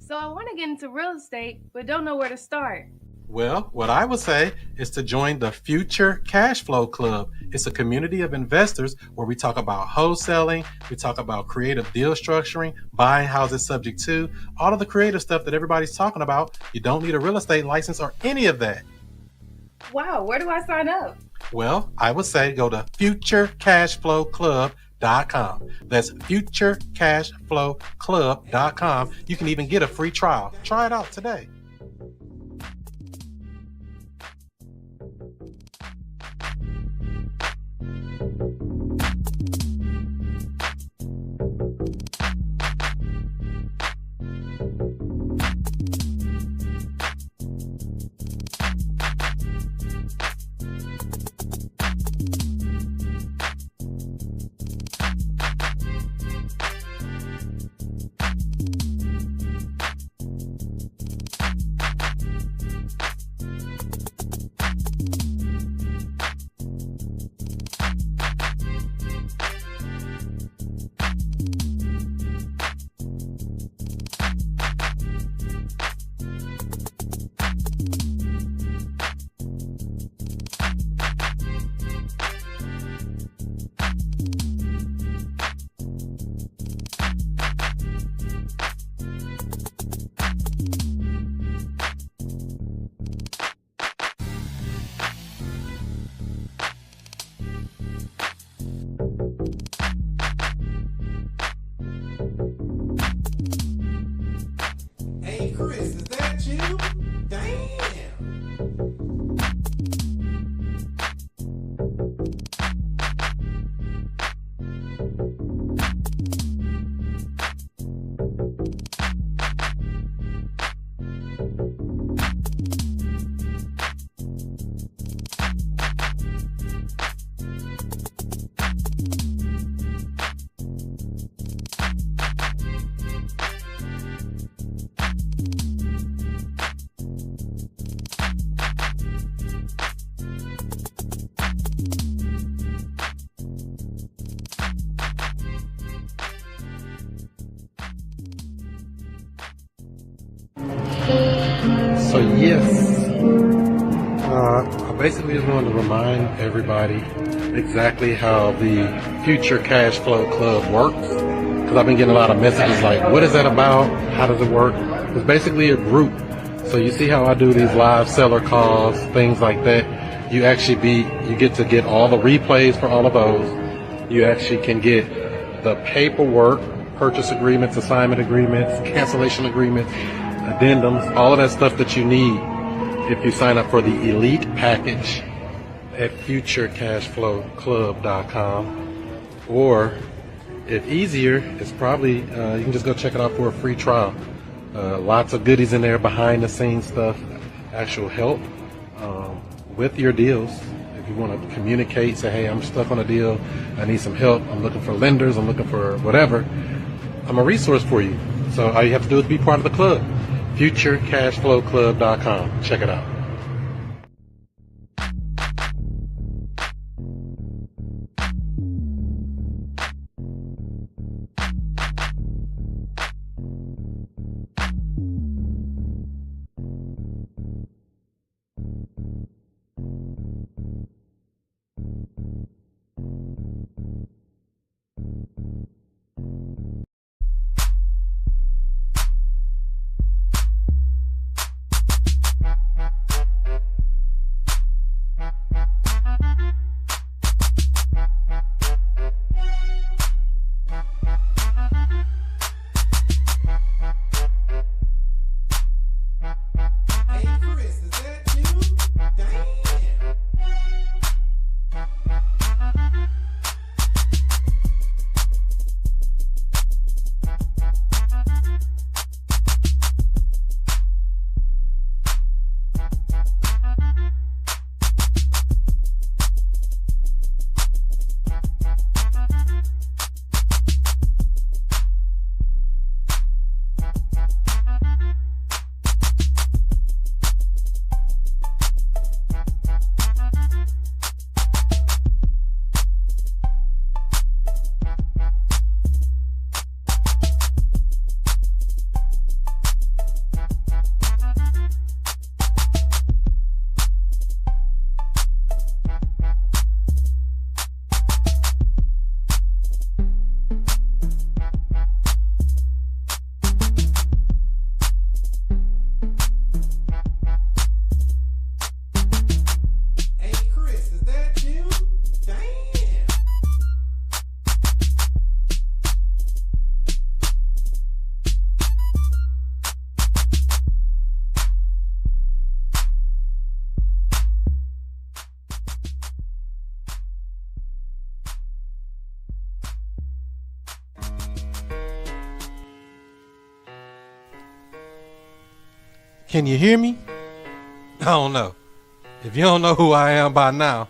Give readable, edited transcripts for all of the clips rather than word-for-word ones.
So I want to get into real estate, but don't know where to start. Well, what I would say is to join the Future Cash Flow Club. It's a community of investors where we talk about wholesaling, we talk about creative deal structuring, buying houses subject to, all of the creative stuff that everybody's talking about. You don't need a real estate license or any of that. Wow, where do I sign up? Well, I would say go to futurecashflowclub.com. That's futurecashflowclub.com. You can even get a free trial. Try it out today. Hey Chris, is that you? Damn! So yes, I basically just wanted to remind everybody exactly how the Future Cash Flow Club works, because I've been getting a lot of messages like, what is that about? How does it work? It's basically a group. So you see how I do these live seller calls, things like that. You get to get all the replays for all of those. You actually can get the paperwork, purchase agreements, assignment agreements, cancellation agreements, addendums, all of that stuff that you need if you sign up for the elite package at futurecashflowclub.com. Or if easier, it's probably you can just go check it out for a free trial. Lots of goodies in there, behind the scenes stuff, actual help with your deals. If you want to communicate, say, hey, I'm stuck on a deal, I need some help, I'm looking for lenders, I'm looking for whatever, I'm a resource for you. So all you have to do is be part of the club. futurecashflowclub.com. Check it out. Can you hear me? I don't know. If you don't know who I am by now,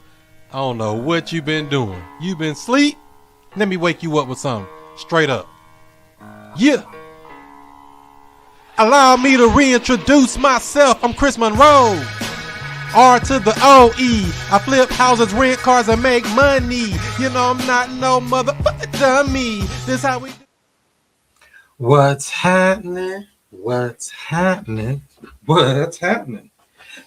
I don't know what you've been doing. You been asleep? Let me wake you up with something. Straight up. Yeah. Allow me to reintroduce myself. I'm Chris Monroe. R to the O-E. I flip houses, rent cars, and make money. You know I'm not no motherfucker dummy. This how we do. What's happening? What's happening? What's happening?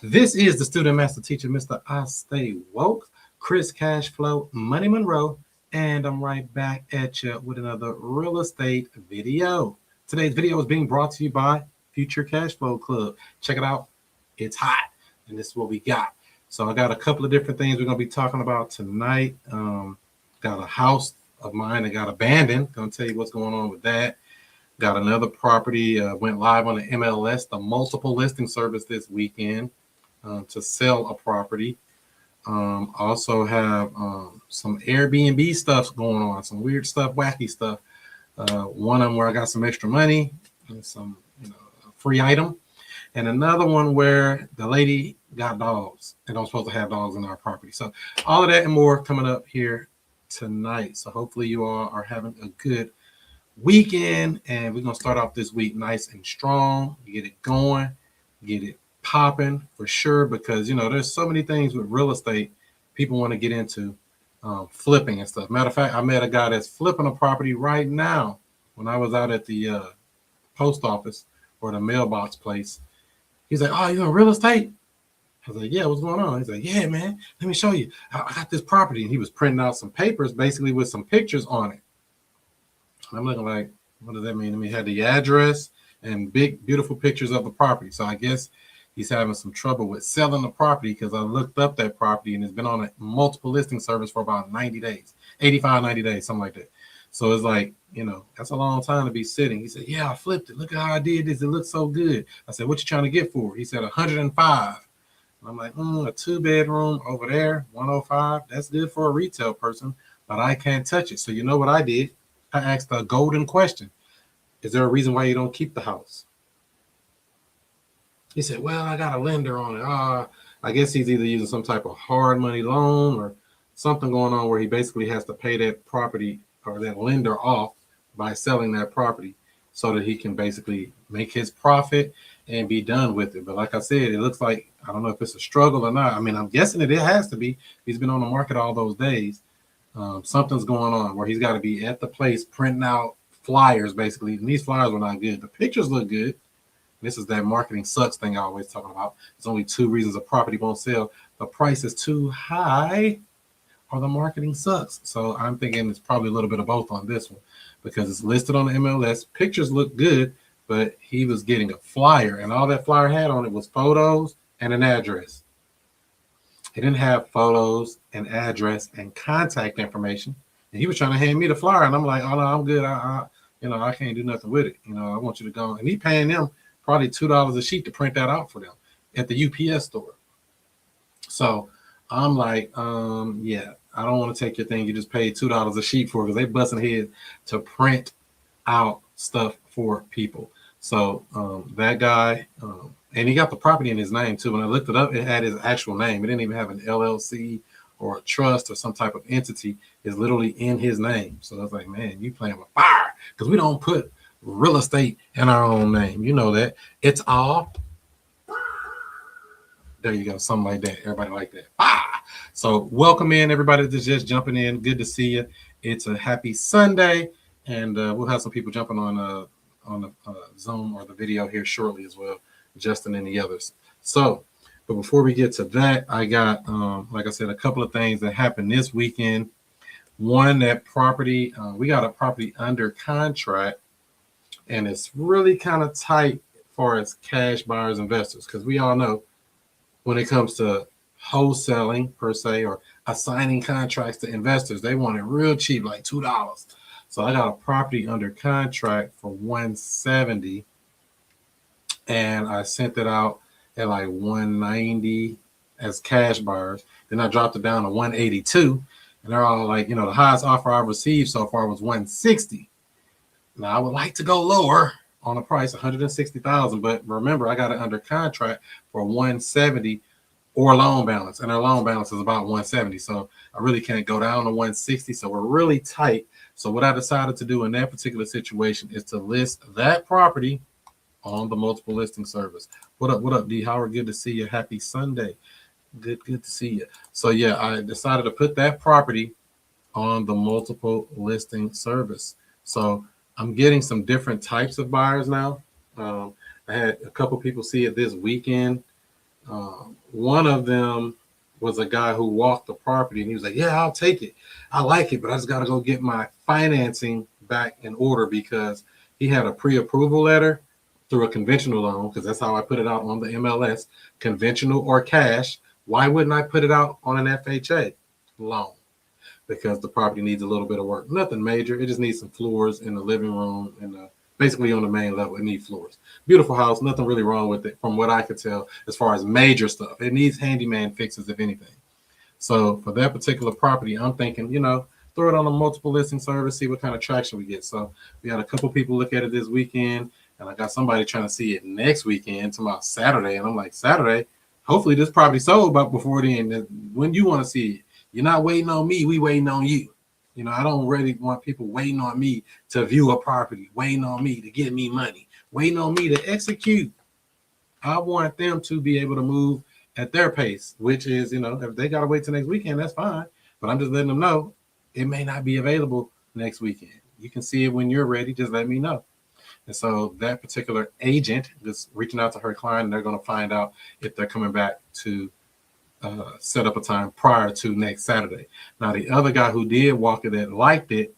This is the student master teacher, Mr. I Stay Woke, Chris Cashflow Money Monroe, and I'm right back at you with another real estate video. Today's video is being brought to you by Future Cashflow Club. Check it out. It's hot, and this is what we got. So I got a couple of different things we're going to be talking about tonight. Got a house of mine that got abandoned. Going to tell you what's going on with that. Got another property, went live on the MLS, the multiple listing service this weekend to sell a property. Also have some Airbnb stuff going on, some weird stuff, wacky stuff. One of them where I got some extra money and some free item. And another one where the lady got dogs and I'm supposed to have dogs in our property. So all of that and more coming up here tonight. So hopefully you all are having a good weekend, and we're gonna start off this week nice and strong. Get it going, get it popping for sure, because there's so many things with real estate people want to get into, flipping and stuff. Matter of fact, I met a guy that's flipping a property right now when I was out at the post office or the mailbox place. He's like, "Oh, you in real estate?" I was like, "Yeah, what's going on?" He's like, "Yeah, man, let me show you. I got this property." And he was printing out some papers basically with some pictures on it. I'm looking like, what does that mean? I mean, he had the address and big, beautiful pictures of the property. So I guess he's having some trouble with selling the property, because I looked up that property and it's been on a multiple listing service for about 90 days, 85, 90 days, something like that. So it's like, that's a long time to be sitting. He said, "Yeah, I flipped it. Look at how I did this. It looks so good." I said, "What you trying to get for?" He said, 105. And I'm like, a 2-bedroom over there, 105. That's good for a retail person, but I can't touch it. So you know what I did? I asked a golden question. Is there a reason why you don't keep the house? He said, "Well, I got a lender on it." I guess he's either using some type of hard money loan or something going on where he basically has to pay that property or that lender off by selling that property so that he can basically make his profit and be done with it. But like I said, it looks like, I don't know if it's a struggle or not. I mean, I'm guessing it has to be. He's been on the market all those days. Something's going on where he's got to be at the place printing out flyers, basically. And these flyers were not good. The pictures look good. This is that marketing sucks thing I always talking about. There's only 2 reasons a property won't sell. The price is too high or the marketing sucks. So I'm thinking it's probably a little bit of both on this one, because it's listed on the MLS. Pictures look good, but he was getting a flyer, and all that flyer had on it was photos and an address. He didn't have photos and address and contact information. And he was trying to hand me the flyer, and I'm like, "Oh no, I'm good. I can't do nothing with it. I want you to go." And he paying them probably $2 a sheet to print that out for them at the UPS store. So I'm like, yeah, I don't want to take your thing. You just paid $2 a sheet for it, because they busting head to print out stuff for people. So that guy, and he got the property in his name too. When I looked it up, it had his actual name. It didn't even have an LLC or a trust or some type of entity. It's literally in his name. So I was like, man, you playing with fire, because we don't put real estate in our own name. You know that. It's all. There you go. Something like that. Everybody like that. So welcome in everybody that's just jumping in. Good to see you. It's a happy Sunday, and we'll have some people jumping on the Zoom or the video here shortly as well, Justin and the others. So, but before we get to that, I got, like I said, a couple of things that happened this weekend. One, that property, we got a property under contract, and it's really kind of tight as far as cash buyers, investors, because we all know when it comes to wholesaling per se or assigning contracts to investors, they want it real cheap, like $2. So I got a property under contract for $170, and I sent it out at like $190 as cash buyers. Then I dropped it down to $182, and they're all like, the highest offer I've received so far was $160. Now I would like to go lower on a price, 160,000. But remember, I got it under contract for 170 or loan balance, and our loan balance is about 170. So I really can't go down to 160. So we're really tight. So what I decided to do in that particular situation is to list that property on the multiple listing service. What up? What up, D Howard? Good to see you. Happy Sunday. Good to see you. So yeah, I decided to put that property on the multiple listing service. So I'm getting some different types of buyers now. I had a couple people see it this weekend. One of them was a guy who walked the property and he was like, yeah, I'll take it. I like it, but I just got to go get my financing back in order because he had a pre-approval letter through a conventional loan, because that's how I put it out on the MLS, conventional or cash. Why wouldn't I put it out on an FHA loan? Because the property needs a little bit of work. Nothing major. It just needs some floors in the living room and basically on the main level, it needs floors. Beautiful house, nothing really wrong with it from what I could tell as far as major stuff. It needs handyman fixes, if anything. So for that particular property, I'm thinking, throw it on a multiple listing service, see what kind of traction we get. So we had a couple people look at it this weekend, and I got somebody trying to see it next weekend, tomorrow Saturday. And I'm like, Saturday? Hopefully this property sold by before then. When you want to see it, you're not waiting on me, we waiting on you. I don't really want people waiting on me to view a property, waiting on me to give me money, waiting on me to execute. I want them to be able to move at their pace, which is, if they got to wait till next weekend, that's fine. But I'm just letting them know it may not be available next weekend. You can see it when you're ready. Just let me know. And so that particular agent is reaching out to her client, and they're going to find out if they're coming back to set up a time prior to next Saturday. Now, the other guy who did walk it that liked it,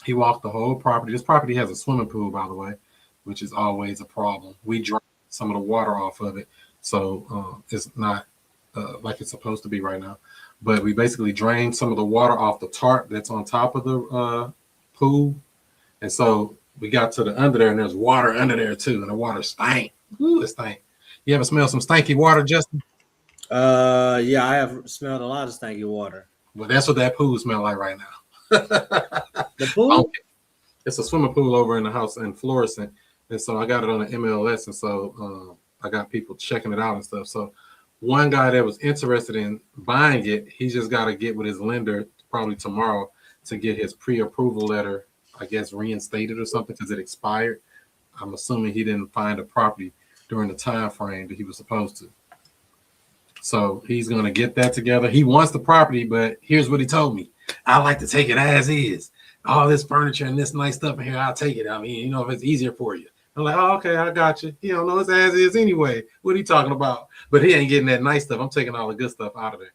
he walked the whole property. This property has a swimming pool, by the way, which is always a problem. We drain some of the water off of it, so it's not like it's supposed to be right now. But we basically drained some of the water off the tarp that's on top of the pool. And so we got to the under there, and there's water under there too, and the water stank. Ooh, it stank. You ever smell some stanky water, Justin? Yeah, I have smelled a lot of stanky water. Well, that's what that pool smells like right now. The pool? It's a swimming pool over in the house in Florissant, and so I got it on the MLS, and so I got people checking it out and stuff. So one guy that was interested in buying it, he just got to get with his lender probably tomorrow to get his pre-approval letter, I guess, reinstated or something because it expired. I'm assuming he didn't find a property during the time frame that he was supposed to. So he's going to get that together. He wants the property, but here's what he told me. I like to take it as is. All this furniture and this nice stuff in here, I'll take it. I mean, if it's easier for you. I'm like, oh, okay, I got you. You don't know it's as is anyway. What are you talking about? But he ain't getting that nice stuff. I'm taking all the good stuff out of there.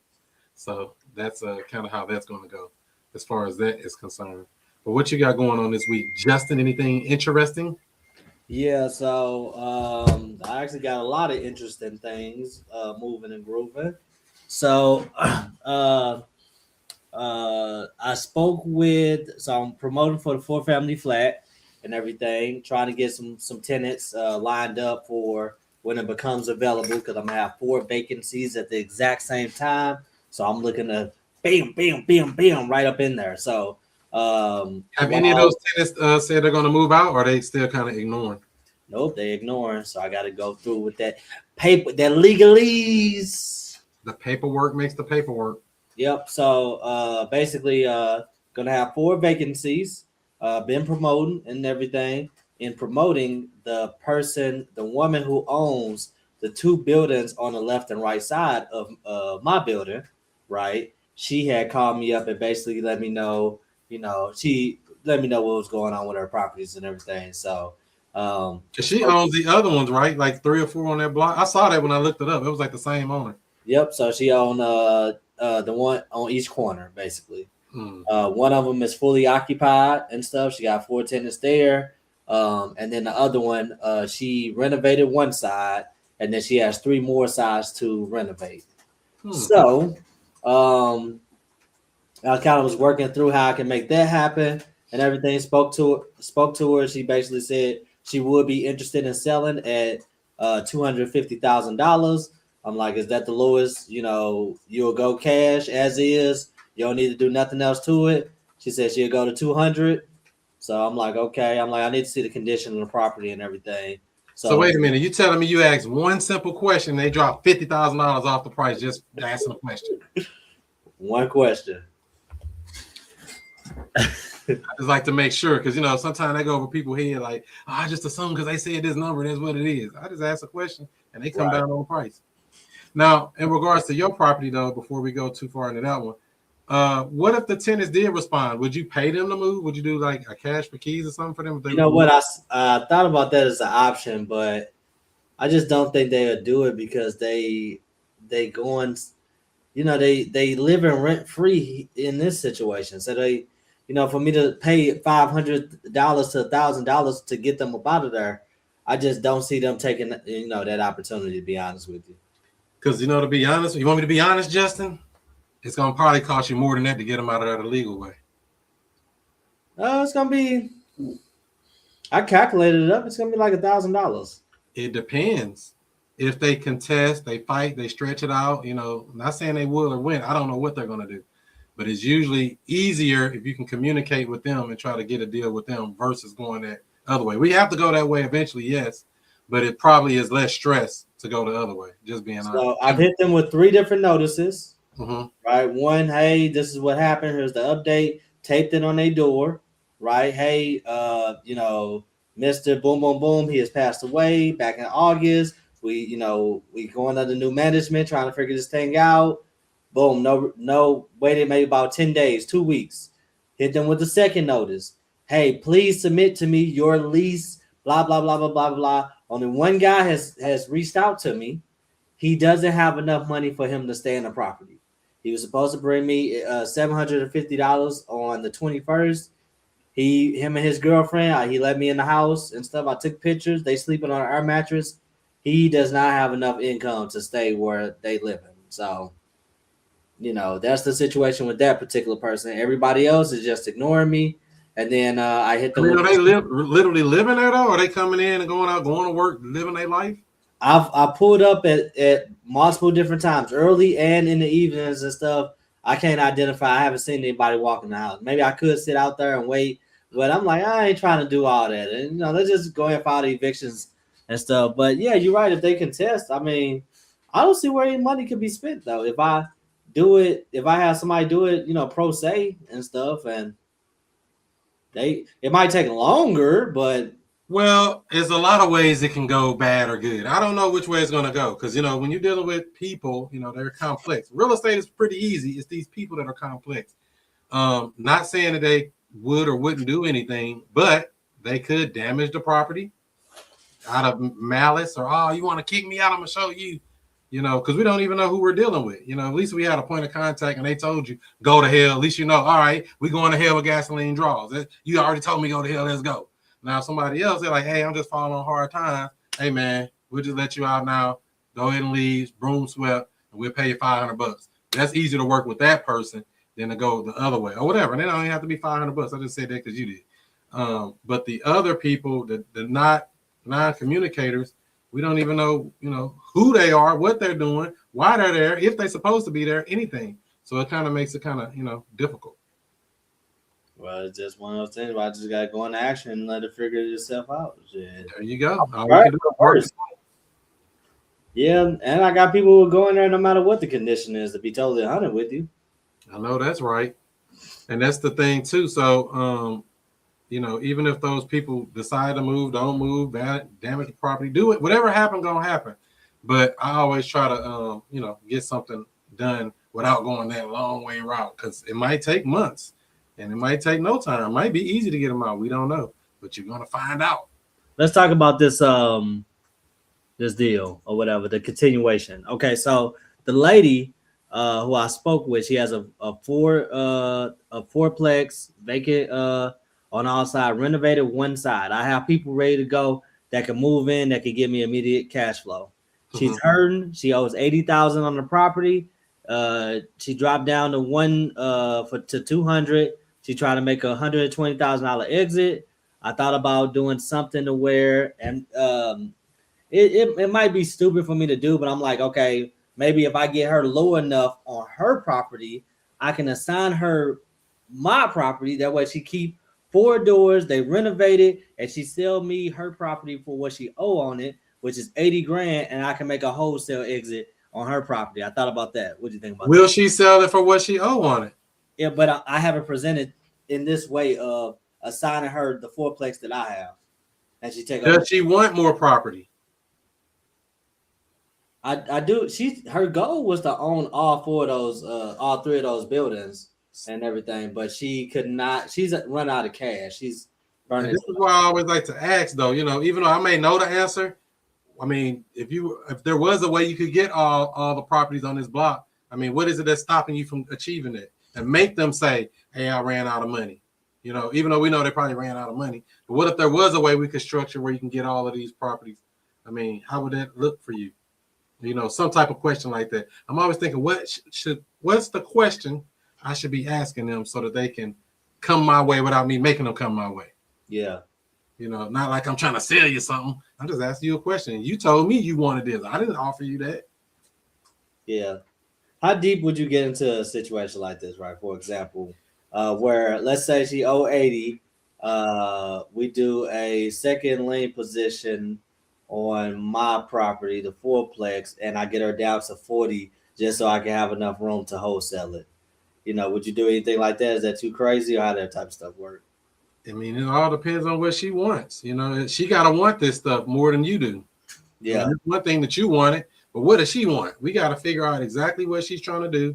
So that's kind of how that's going to go as far as that is concerned. But what you got going on this week? Justin, anything interesting? Yeah, so I actually got a lot of interesting things moving and grooving. So I spoke so I'm promoting for the 4-family flat and everything, trying to get some tenants lined up for when it becomes available, because I'm gonna have 4 vacancies at the exact same time. So I'm looking to bam right up in there. So have any of those tenants said they're going to move out, or are they still kind of ignoring? Nope, they ignoring. So I got to go through with that paper, that legalese. The paperwork makes the paperwork. Yep. So basically, gonna have 4 vacancies. Been promoting and everything. In promoting, the woman who owns the 2 buildings on the left and right side of my building, right? She had called me up and basically let me know. She let me know what was going on with her properties and everything. So she owns the other ones, right? Like 3 or 4 on that block. I saw that when I looked it up. It was like the same owner. Yep. So she owned the one on each corner, basically. One of them is fully occupied and stuff. She got 4 tenants there. And then the other one, she renovated one side, and then she has 3 more sides to renovate. So I kind of was working through how I can make that happen and everything. Spoke to her. She basically said she would be interested in selling at $250,000. I'm like, is that the lowest? You'll go cash as is. You don't need to do nothing else to it. She said she'll go to 200. So I'm like, okay, I need to see the condition of the property and everything. So wait a minute, you telling me you asked one simple question, they dropped $50,000 off the price just asking a question? One question. I just like to make sure, because sometimes I go over people's head like, I just assume because they said this number, that's what it is. I just ask a question and they come down on the price. Now, in regards to your property, though, before we go too far into that one, what if the tenants did respond? Would you pay them to move? Would you do like a cash for keys or something for them? You know what? I thought about that as an option, but I just don't think they would do it because they going, they live in rent free in this situation. So they, for me to pay $500 to $1,000 to get them up out of there, I just don't see them taking that opportunity. To be honest with you, because to be honest, you want me to be honest, Justin? It's gonna probably cost you more than that to get them out of there the legal way. It's gonna be. I calculated it up. It's gonna be like $1,000. It depends. If they contest, they fight, they stretch it out. Not saying they will or win. I don't know what they're gonna do, but it's usually easier if you can communicate with them and try to get a deal with them versus going that other way. We have to go that way eventually, yes, but it probably is less stress to go the other way. Just being honest. So I've hit them with 3 different notices. Mm-hmm. Right, one, hey, this is what happened. Here's the update. Taped it on their door. Right, hey, Mr. Boom Boom Boom, he has passed away back in August. We going under new management, trying to figure this thing out. Boom, no, waited maybe about 10 days, 2 weeks. Hit them with the second notice. Hey, please submit to me your lease. Blah blah blah blah blah blah. Only one guy has reached out to me. He doesn't have enough money for him to stay in the property. He was supposed to bring me $750 on the 21st. Him and his girlfriend, he let me in the house and stuff. I took pictures. They sleeping on our mattress. He does not have enough income to stay where they live in. So, that's the situation with that particular person. Everybody else is just ignoring me. And then I hit them. Are they literally living there though? Or are they coming in and going out, going to work, living their life? I pulled up at multiple different times, early and in the evenings and stuff. I can't identify. I haven't seen anybody walk in the house. Maybe I could sit out there and wait, but I'm like, I ain't trying to do all that. And let's just go and file the evictions and stuff. But yeah, you're right. If they contest, I don't see where any money could be spent though. If I have somebody do it, pro se and stuff, and it might take longer, but. Well, there's a lot of ways it can go bad or good. I don't know which way it's going to go because, when you're dealing with people, they're complex. Real estate is pretty easy. It's these people that are complex. Not saying that they would or wouldn't do anything, but they could damage the property out of malice or, oh, you want to kick me out? I'm going to show you, because we don't even know who we're dealing with. At least we had a point of contact and they told you, go to hell. At least all right, we going to hell with gasoline draws. You already told me go to hell. Let's go. Now somebody else, they're like, hey, I'm just falling on hard times. Hey man, we'll just let you out now. Go ahead and leave, broom swept, and we'll pay you $500. That's easier to work with that person than to go the other way or whatever. And they don't even have to be $500. I just said that because you did. But the other people, the not non-communicators, we don't even know, who they are, what they're doing, why they're there, if they're supposed to be there, anything. So it kind of makes it kind of, difficult. Well, it's just one of those things. I just got to go into action and let it figure itself out. Shit. There you go. Yeah, and I got people who are going there no matter what the condition is, to be totally honest with you. I know that's right. And that's the thing, too. So, even if those people decide to move, don't move, damage the property, do it. Whatever happened, going to happen. But I always try to, get something done without going that long way route because it might take months. And it might take no time. It might be easy to get them out. We don't know, but you're gonna find out. Let's talk about this this deal or whatever, the continuation. Okay, so the lady who I spoke with, she has a fourplex vacant on all sides, renovated one side. I have people ready to go that can move in, that can give me immediate cash flow. She's hurting. She owes $80,000 on the property. She dropped down to to 200. She tried to make a $120,000 exit. I thought about doing something to where, and it might be stupid for me to do, but I'm like, okay, maybe if I get her low enough on her property, I can assign her my property. That way she keep 4 doors. They renovated, and she sell me her property for what she owe on it, which is 80 grand, and I can make a wholesale exit on her property. I thought about that. What do you think about that? Will she sell it for what she owe on it? Yeah, but I have it presented in this way of assigning her the fourplex that I have, and she take. Does she want more property? I do. Her goal was to own all 4 of those, all 3 of those buildings and everything, but she could not. She's run out of cash. She's burning. This is why I always like to ask, though. You know, even though I may know the answer, I mean, if there was a way you could get all the properties on this block, I mean, what is it that's stopping you from achieving it? And make them say, "Hey, I ran out of money." You know, even though we know they probably ran out of money, but what if there was a way we could structure where you can get all of these properties? I mean, how would that look for you? You know, some type of question like that. I'm always thinking, what's the question I should be asking them so that they can come my way without me making them come my way? Yeah. You know, not like I'm trying to sell you something. I'm just asking you a question. You told me you wanted this. I didn't offer you that. Yeah. How deep would you get into a situation like this, right? For example, where let's say she owe 80, we do a second lien position on my property, the fourplex, and I get her down to 40 just so I can have enough room to wholesale it. You know, would you do anything like that? Is that too crazy, or how that type of stuff work? I mean, it all depends on what she wants. You know, she got to want this stuff more than you do. Yeah. I mean, it's one thing that you want it, but what does she want? We got to figure out exactly what she's trying to do.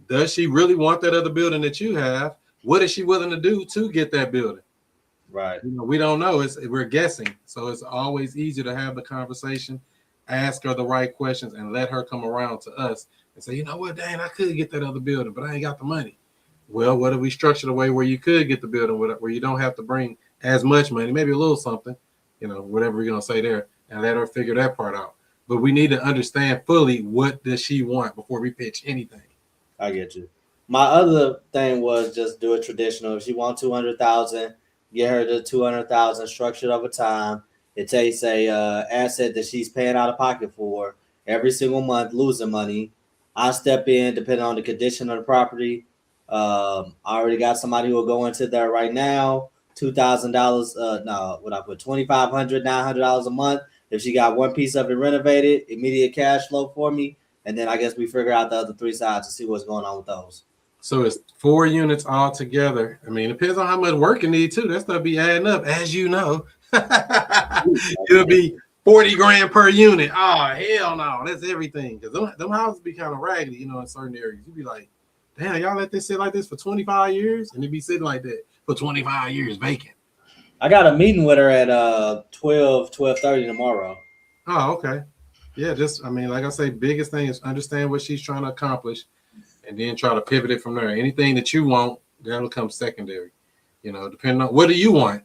Does she really want that other building that you have? What is she willing to do to get that building? Right. You know, we don't know. We're guessing. So it's always easier to have the conversation, ask her the right questions, and let her come around to us and say, you know what, dang, I could get that other building, but I ain't got the money. Well, what if we structure the way where you could get the building, where you don't have to bring as much money, maybe a little something, you know, whatever you're going to say there, and let her figure that part out. But we need to understand fully what does she want before we pitch anything. I get you. My other thing was just do it traditional. If she wants 200,000, get her to 200,000 structured over time. It takes a asset that she's paying out of pocket for every single month, losing money. I step in depending on the condition of the property. I already got somebody who will go into there right now. $2,000. No, what I put $2,500, $900 a month. If she got one piece of it renovated, immediate cash flow for me, and then I guess we figure out the other 3 sides to see what's going on with those. So it's 4 units all together. I mean, it depends on how much work you need too. That stuff be adding up, as you know. It'll be 40 grand per unit. Oh, hell no, that's everything. Because them houses be kind of raggedy, you know, in certain areas. You be like, damn, y'all let this sit like this for 25 years? And it be sitting like that for 25 years vacant. I got a meeting with her at 12:30 tomorrow. Oh, okay. Yeah, just, I mean, like I say, biggest thing is understand what she's trying to accomplish and then try to pivot it from there. Anything that you want, that'll come secondary. You know, depending on what do you want?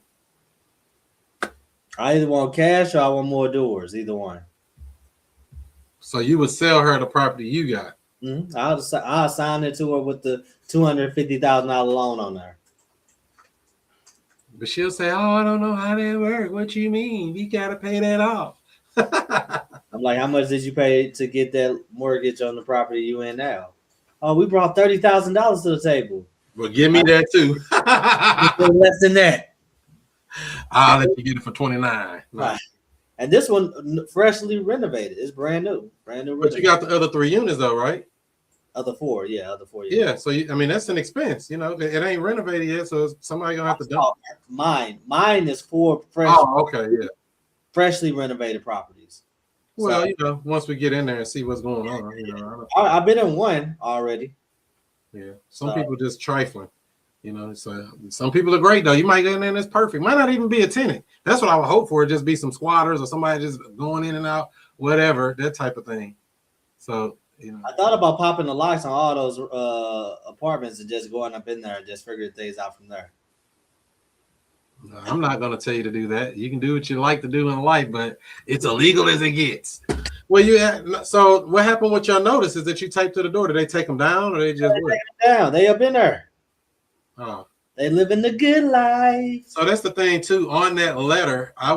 I either want cash or I want more doors, either one. So you would sell her the property you got. Mm-hmm. I'll assign it to her with the $250,000 loan on there. But she'll say, oh, I don't know how that works. What you mean? We got to pay that off. I'm like, how much did you pay to get that mortgage on the property you in now? Oh, we brought $30,000 to the table. Well, give me that too. Less than that. I'll let you get it for 29. Right. And this one freshly renovated. It's brand new. Brand new. But you got the other 3 units though, right? Other 4, yeah. Yeah, so I mean that's an expense, you know. It ain't renovated yet, so somebody gonna have to dump. Mine is 4 fresh. Oh, okay, yeah. Freshly renovated properties. Well, so, you know, once we get in there and see what's going on, you know. I've been in one already. Yeah, some people just trifling, you know. So some people are great though. You might get in there and it's perfect. Might not even be a tenant. That's what I would hope for. Just be some squatters or somebody just going in and out, whatever, that type of thing. So. You know. I thought about popping the locks on all those apartments and just going up in there and just figuring things out from there. No, I'm not going to tell you to do that. You can do what you like to do in life, but it's illegal as it gets. Well, so what happened with your notice is that you taped to the door. Did they take them down or they just take them down? They up in there. Oh. They living the good life. So that's the thing too. On that letter, I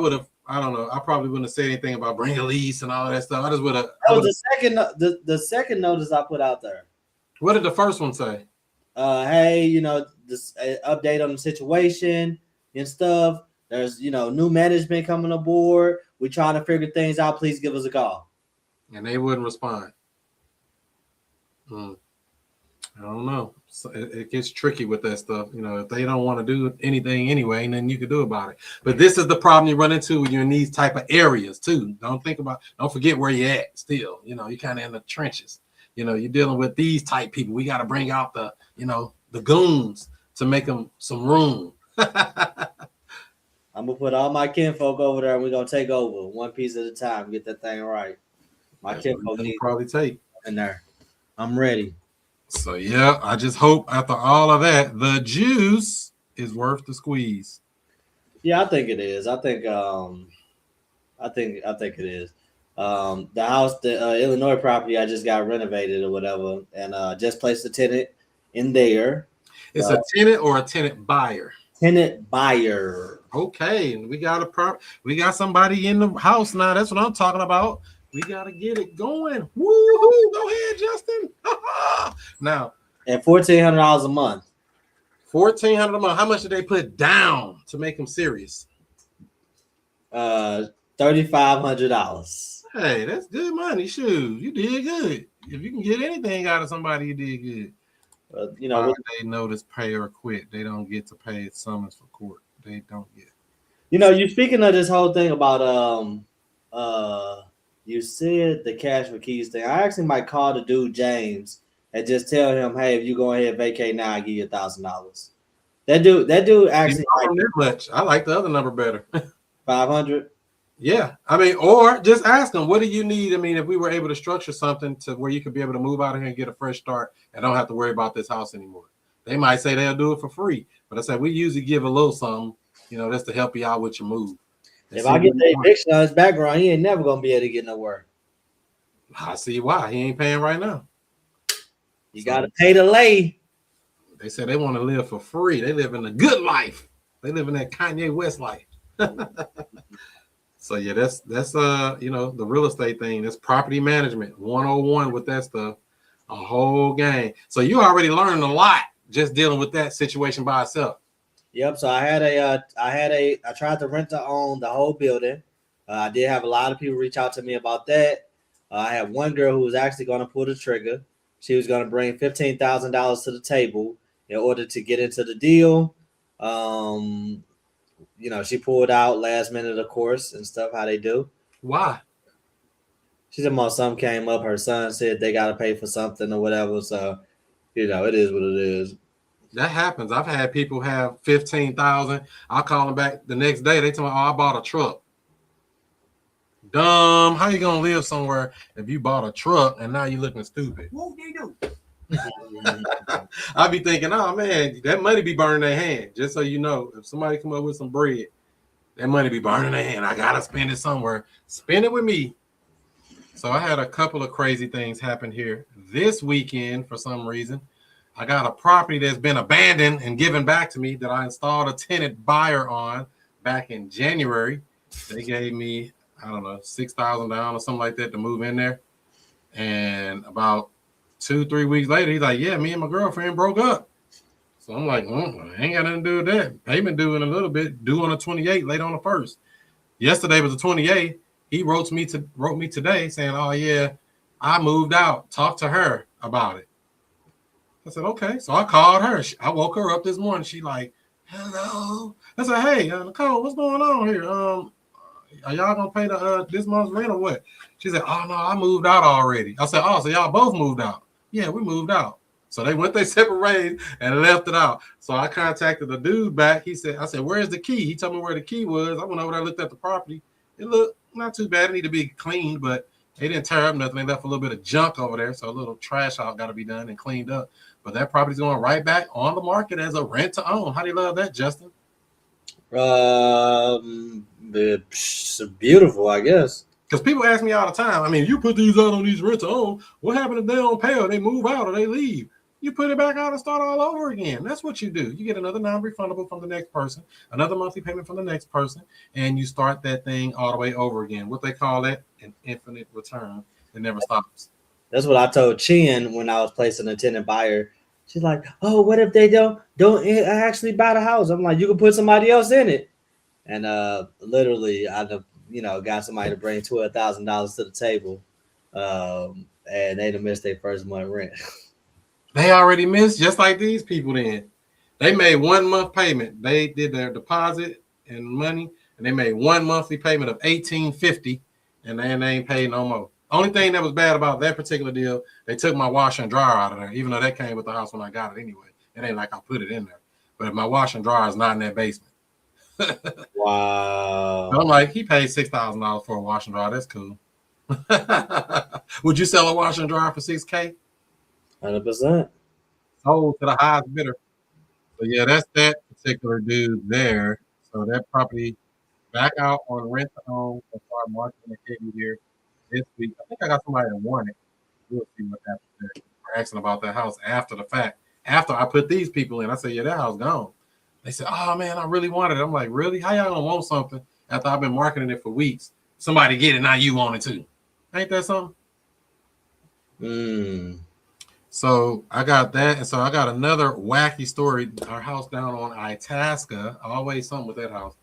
don't know. I probably wouldn't have said anything about bring a lease and all that stuff. I just would have. That was the second notice I put out there. What did the first one say? Hey, you know, this update on the situation. and stuff. There's new management coming aboard. We trying to figure things out. Please give us a call. And they wouldn't respond. I don't know. So it gets tricky with that stuff. If they don't want to do anything anyway, nothing you can do about it. But this is the problem you run into when you're in these type of areas too. Don't forget where you're at still. You're kind of in the trenches. You're dealing with these type people. We got to bring out the goons to make them some room. I'm gonna put all my kinfolk over there and we're gonna take over one piece at a time, get that thing right. My kinfolk need probably take in there. I'm ready. So yeah, I just hope after all of that, the juice is worth the squeeze. Yeah, I think it is. I think it is. The house, the Illinois property, I just got renovated or whatever, and just placed a tenant in there. It's a tenant or a tenant buyer? Tenant buyer. Okay, we got somebody in the house now. That's what I'm talking about. We gotta get it going. Woo-hoo! Go ahead, Justin. Now, and $1,400 a month. $1,400 a month. How much did they put down to make them serious? $3,500. Hey, that's good money. Shoot, you did good. If you can get anything out of somebody, you did good. They notice pay or quit. They don't get to pay summons for court. They don't get. You speaking of this whole thing about you said the cash for keys thing. I actually might call the dude James and just tell him, hey, if you go ahead and vacate now, I give you $1,000. That dude actually that much. I like the other number better. 500. Yeah, or just ask them, what do you need? If we were able to structure something to where you could be able to move out of here and get a fresh start and don't have to worry about this house anymore. They might say they'll do it for free, but I said we usually give a little something, that's to help you out with your move. If I get the eviction on his background, he ain't never gonna be able to get nowhere. I see why. He ain't paying right now. You gotta pay to lay. They said they want to live for free. They live in the good life. They live in that Kanye West life. So yeah, that's the real estate thing. That's property management 101 with that stuff. A whole game. So you already learned a lot just dealing with that situation by itself. Yep. So I tried to rent to own the whole building. I did have a lot of people reach out to me about that. I had one girl who was actually going to pull the trigger. She was going to bring $15,000 to the table in order to get into the deal. She pulled out last minute, of course, and stuff, how they do. Why? She said, something came up. Her son said they got to pay for something or whatever. So, it is what it is. That happens. I've had people have $15,000. I'll call them back the next day. They tell me, I bought a truck. Dumb. How you going to live somewhere if you bought a truck and now you're looking stupid? What they do? I be thinking, oh man, that money be burning their hand. Just so you know, if somebody come up with some bread, that money be burning their hand. I gotta spend it somewhere. Spend it with me. So I had a couple of crazy things happen here this weekend for some reason. I got a property that's been abandoned and given back to me that I installed a tenant buyer on back in January. They gave me, I don't know, $6,000 down or something like that to move in there. And about 2-3 weeks later, he's like, yeah, me and my girlfriend broke up. So I'm like, I ain't got nothing to do with that. Payment due in a little bit, due on the 28th, late on the 1st. Yesterday was the 28th. He wrote me today saying, oh yeah, I moved out. Talk to her about it. I said, okay. So I called her. I woke her up this morning. She like, hello. I said, hey, Nicole, what's going on here? Are y'all gonna pay the this month's rent or what? She said, oh no, I moved out already. I said, oh, so y'all both moved out? Yeah, we moved out. So they went their separate ways and left it out. So I contacted the dude back. I said, where's the key? He told me where the key was. I went over there, looked at the property. It looked not too bad. It needed to be cleaned, but they didn't tear up nothing. They left a little bit of junk over there. So a little trash out got to be done and cleaned up. But that property's going right back on the market as a rent to own. How do you love that, Justin? It's beautiful, I guess. Because people ask me all the time, you put these out on these rent to own, what happened if they don't pay or they move out or they leave? You put it back out and start all over again. That's what you do. You get another non-refundable from the next person, another monthly payment from the next person, and you start that thing all the way over again. What they call that? An infinite return. It never stops. That's what I told Chin when I was placing a tenant buyer. She's like, oh, what if they don't actually buy the house? I'm like, you can put somebody else in it. And literally, got somebody to bring $12,000 to the table, and they done missed their first month rent. They already missed, just like these people. Then they made 1 month payment. They did their deposit and money, and they made 1 monthly payment of $1,850, and they ain't paid no more. Only thing that was bad about that particular deal, they took my washer and dryer out of there, even though that came with the house when I got it anyway. It ain't like I put it in there. But my washer and dryer is not in that basement. Wow. So I'm like, he paid $6,000 for a washer and dryer. That's cool. Would you sell a washer and dryer for $6K? 100%. Sold to the highest bidder. So yeah, that's that particular dude there. So that property back out on rent to own. That's why I'm marketing the KB here this week. I think I got somebody that won it. We'll see what happens there. We're asking about that house after the fact. After I put these people in, I said, yeah, that house gone. They said, oh man, I really wanted it. I'm like, really? How y'all gonna want something after I've been marketing it for weeks? Somebody get it, now you want it too. Ain't that something? So I got that, and so I got another wacky story. Our house down on Itasca, always something with that house.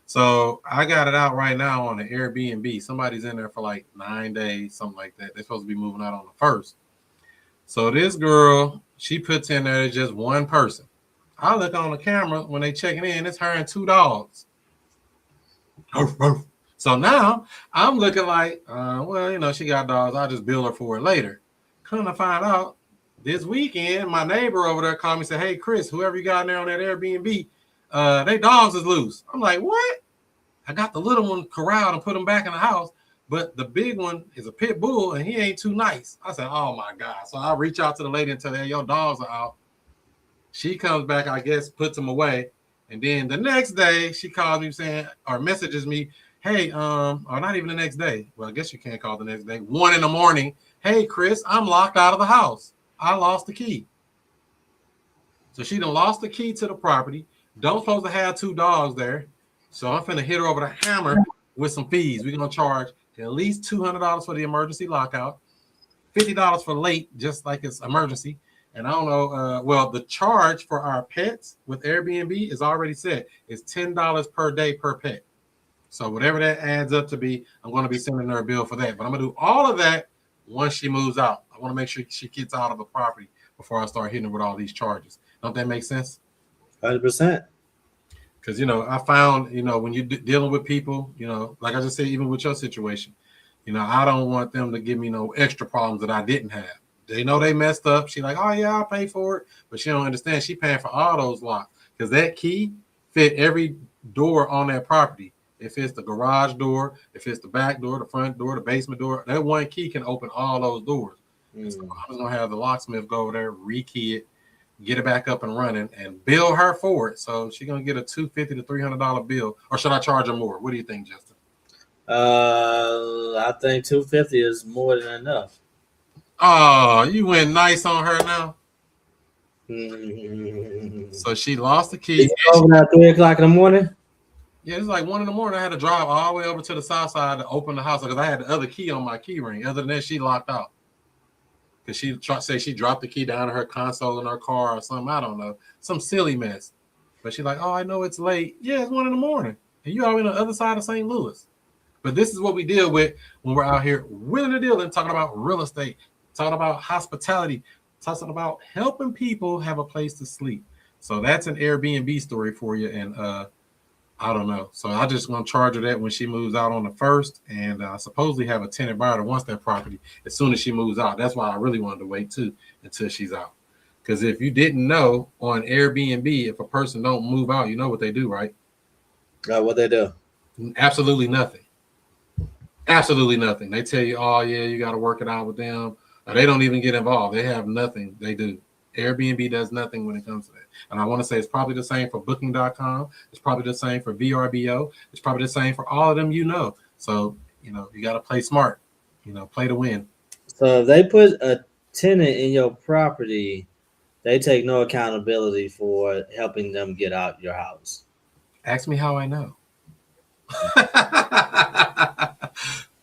So I got it out right now on the Airbnb. Somebody's in there for like 9 days, something like that. They're supposed to be moving out on the 1st. So this girl, she puts in there just one person. I look on the camera when they checking in, it's her and 2 dogs. So now I'm looking like, well, she got dogs. I'll just bill her for it later. Come to find out, this weekend, my neighbor over there called me and said, hey, Chris, whoever you got in there on that Airbnb, they dogs is loose. I'm like, what? I got the little one corralled and put him back in the house, but the big one is a pit bull and he ain't too nice. I said, oh my God. So I reach out to the lady and tell her, hey, your dogs are out. She comes back, I guess, puts them away. And then the next day she calls me saying, or messages me, hey, or not even the next day. Well, I guess you can't call the next day. 1 a.m. Hey, Chris, I'm locked out of the house. I lost the key. So she done lost the key to the property. Don't supposed to have 2 dogs there. So I'm finna hit her over the hammer with some fees. We're gonna charge at least $200 for the emergency lockout, $50 for late, just like it's emergency. And I don't know, well, the charge for our pets with Airbnb is already set. It's $10 per day per pet. So whatever that adds up to be, I'm going to be sending her a bill for that. But I'm going to do all of that once she moves out. I want to make sure she gets out of the property before I start hitting her with all these charges. Don't that make sense? 100%. Because, I found, when you're dealing with people, like I just said, even with your situation, I don't want them to give me no extra problems that I didn't have. They know they messed up. She like, oh, yeah, I'll pay for it. But she don't understand. She paying for all those locks because that key fit every door on that property. If it's the garage door, if it's the back door, the front door, the basement door, that one key can open all those doors. So I'm just going to have the locksmith go over there, rekey it, get it back up and running, and bill her for it. So she's going to get a $250 to $300 bill. Or should I charge her more? What do you think, Justin? I think $250 is more than enough. Oh, you went nice on her now. So she lost the key. Over at 3 o'clock in the morning? Yeah, it's like 1 a.m. I had to drive all the way over to the south side to open the house because I had the other key on my key ring. Other than that, she locked out. Because she dropped the key down in her console in her car or something. I don't know. Some silly mess. But she's like, oh, I know it's late. Yeah, it's 1 a.m. And you already on the other side of St. Louis. But this is what we deal with when we're out here willing to deal and talking about real estate, talking about hospitality, talking about helping people have a place to sleep. So that's an Airbnb story for you. And I don't know. So I just going to charge her that when she moves out on the 1st, and supposedly have a tenant buyer that wants that property as soon as she moves out. That's why I really wanted to wait too until she's out. Because if you didn't know, on Airbnb, if a person don't move out, you know what they do, right? What they do? Absolutely nothing. Absolutely nothing. They tell you, oh yeah, you got to work it out with them. Or they don't even get involved. They have nothing. They do. Airbnb does nothing when it comes to that. And I want to say it's probably the same for booking.com. It's probably the same for VRBO. It's probably the same for all of them, So, you got to play smart, play to win. So if they put a tenant in your property, they take no accountability for helping them get out your house. Ask me how I know.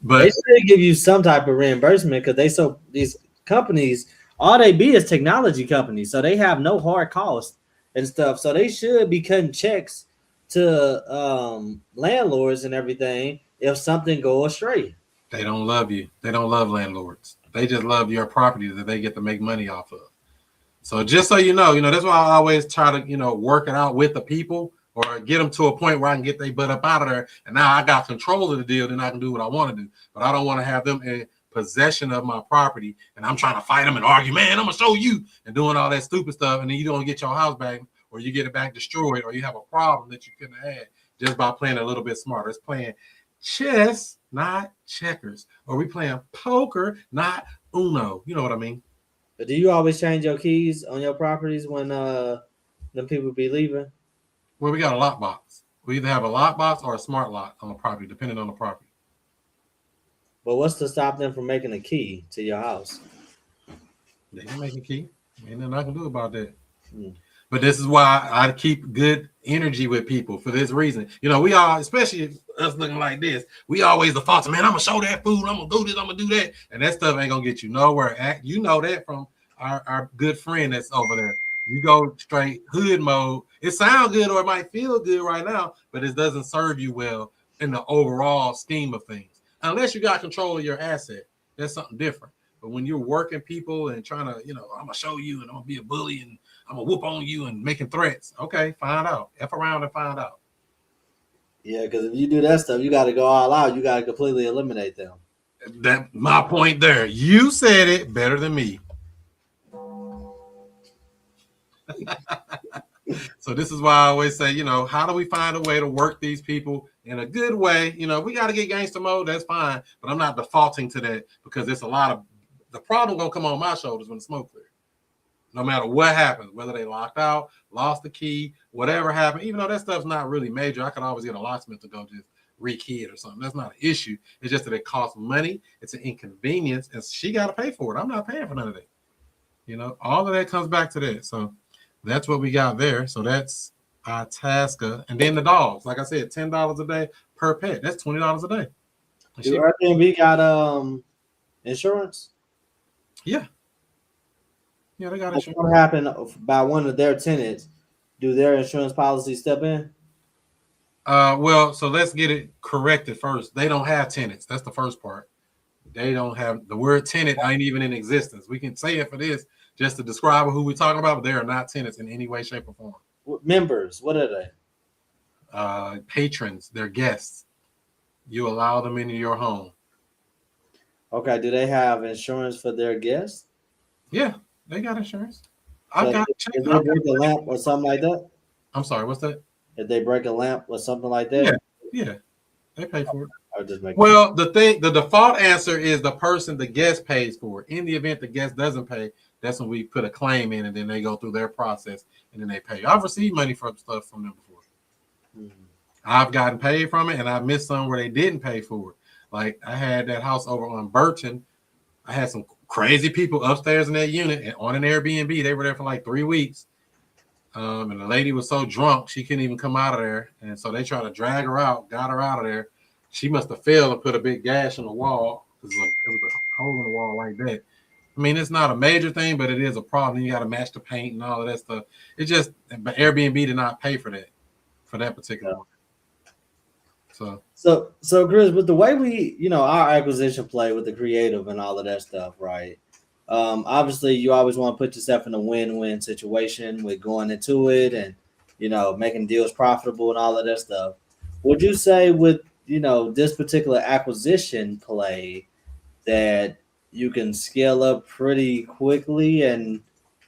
But they should give you some type of reimbursement because these companies all they be is technology companies, so they have no hard costs and stuff. So they should be cutting checks to landlords and everything if something go astray. They don't love you. They don't love landlords. They just love your property that they get to make money off of. So just so you know, that's why I always try to, work it out with the people or get them to a point where I can get their butt up out of there. And now I got control of the deal, then I can do what I want to do. But I don't want to have them in possession of my property and I'm trying to fight them and argue, man, I'm going to show you, and doing all that stupid stuff. And then you don't get your house back, or you get it back destroyed, or you have a problem that you couldn't have had just by playing a little bit smarter. It's playing chess, not checkers. Or we playing poker, not Uno. You know what I mean? But do you always change your keys on your properties when them people be leaving? Well, we got a lockbox. We either have a lockbox or a smart lock on the property, depending on the property. But what's to stop them from making a key to your house? They can make a key. Ain't nothing I can do about that. But this is why I keep good energy with people for this reason. We all, especially us looking like this, we always the fault. Man, I'm gonna show that food. I'm gonna do this. I'm gonna do that, and that stuff ain't gonna get you nowhere. You know that from our good friend that's over there. You go straight hood mode. It sounds good or it might feel good right now, but it doesn't serve you well in the overall scheme of things. Unless you got control of your asset, that's something different. But when you're working people and trying to, I'm gonna show you and I'm gonna be a bully and I'm gonna whoop on you and making threats. Okay, find out. F around and find out. Yeah, because if you do that stuff, you got to go all out. You got to completely eliminate them. That's my point there. You said it better than me. So this is why I always say, how do we find a way to work these people in a good way? We got to get gangster mode. That's fine. But I'm not defaulting to that because it's a lot of the problem going to come on my shoulders when the smoke clears. No matter what happens, whether they locked out, lost the key, whatever happened, even though that stuff's not really major, I could always get a locksmith to go just rekey it or something. That's not an issue. It's just that it costs money. It's an inconvenience, and she got to pay for it. I'm not paying for none of that. All of that comes back to that. So that's what we got there. So that's Itasca. And then the dogs. Like I said, $10 a day per pet. That's $20 a day. Do Airbnb got insurance? Yeah. Yeah, they got insurance. What happened by one of their tenants? Do their insurance policy step in? Well, so let's get it corrected first. They don't have tenants. That's the first part. They don't have the word tenant ain't even in existence. We can say it for this just to describe who we're talking about, but they are not tenants in any way, shape, or form. Members, what are they? Patrons, they're guests. You allow them into your home. Okay, do they have insurance for their guests? Yeah, they got insurance. So if they break a lamp or something like that? I'm sorry, what's that? If they break a lamp or something like that? Yeah, they pay for it. Well, the default answer is the guest pays for it. In the event the guest doesn't pay, that's when we put a claim in and then they go through their process and then they pay. I've received money for stuff from them before. I've gotten paid from it and I've missed some where they didn't pay for it. Like I had that house over on Burton. I had some crazy people upstairs in that unit and on an Airbnb. They were there for like 3 weeks. And the lady was so drunk, she couldn't even come out of there. And so they tried to drag her out, got her out of there. She must have failed and put a big gash on the wall. It was a hole in the wall like that. I mean, it's not a major thing, but it is a problem. You got to match the paint and all of that stuff. But Airbnb did not pay for that particular one. So Chris, with the way we, our acquisition play with the creative and all of that stuff, right? Obviously, you always want to put yourself in a win-win situation with going into it and, making deals profitable and all of that stuff. Would you say with, this particular acquisition play that you can scale up pretty quickly and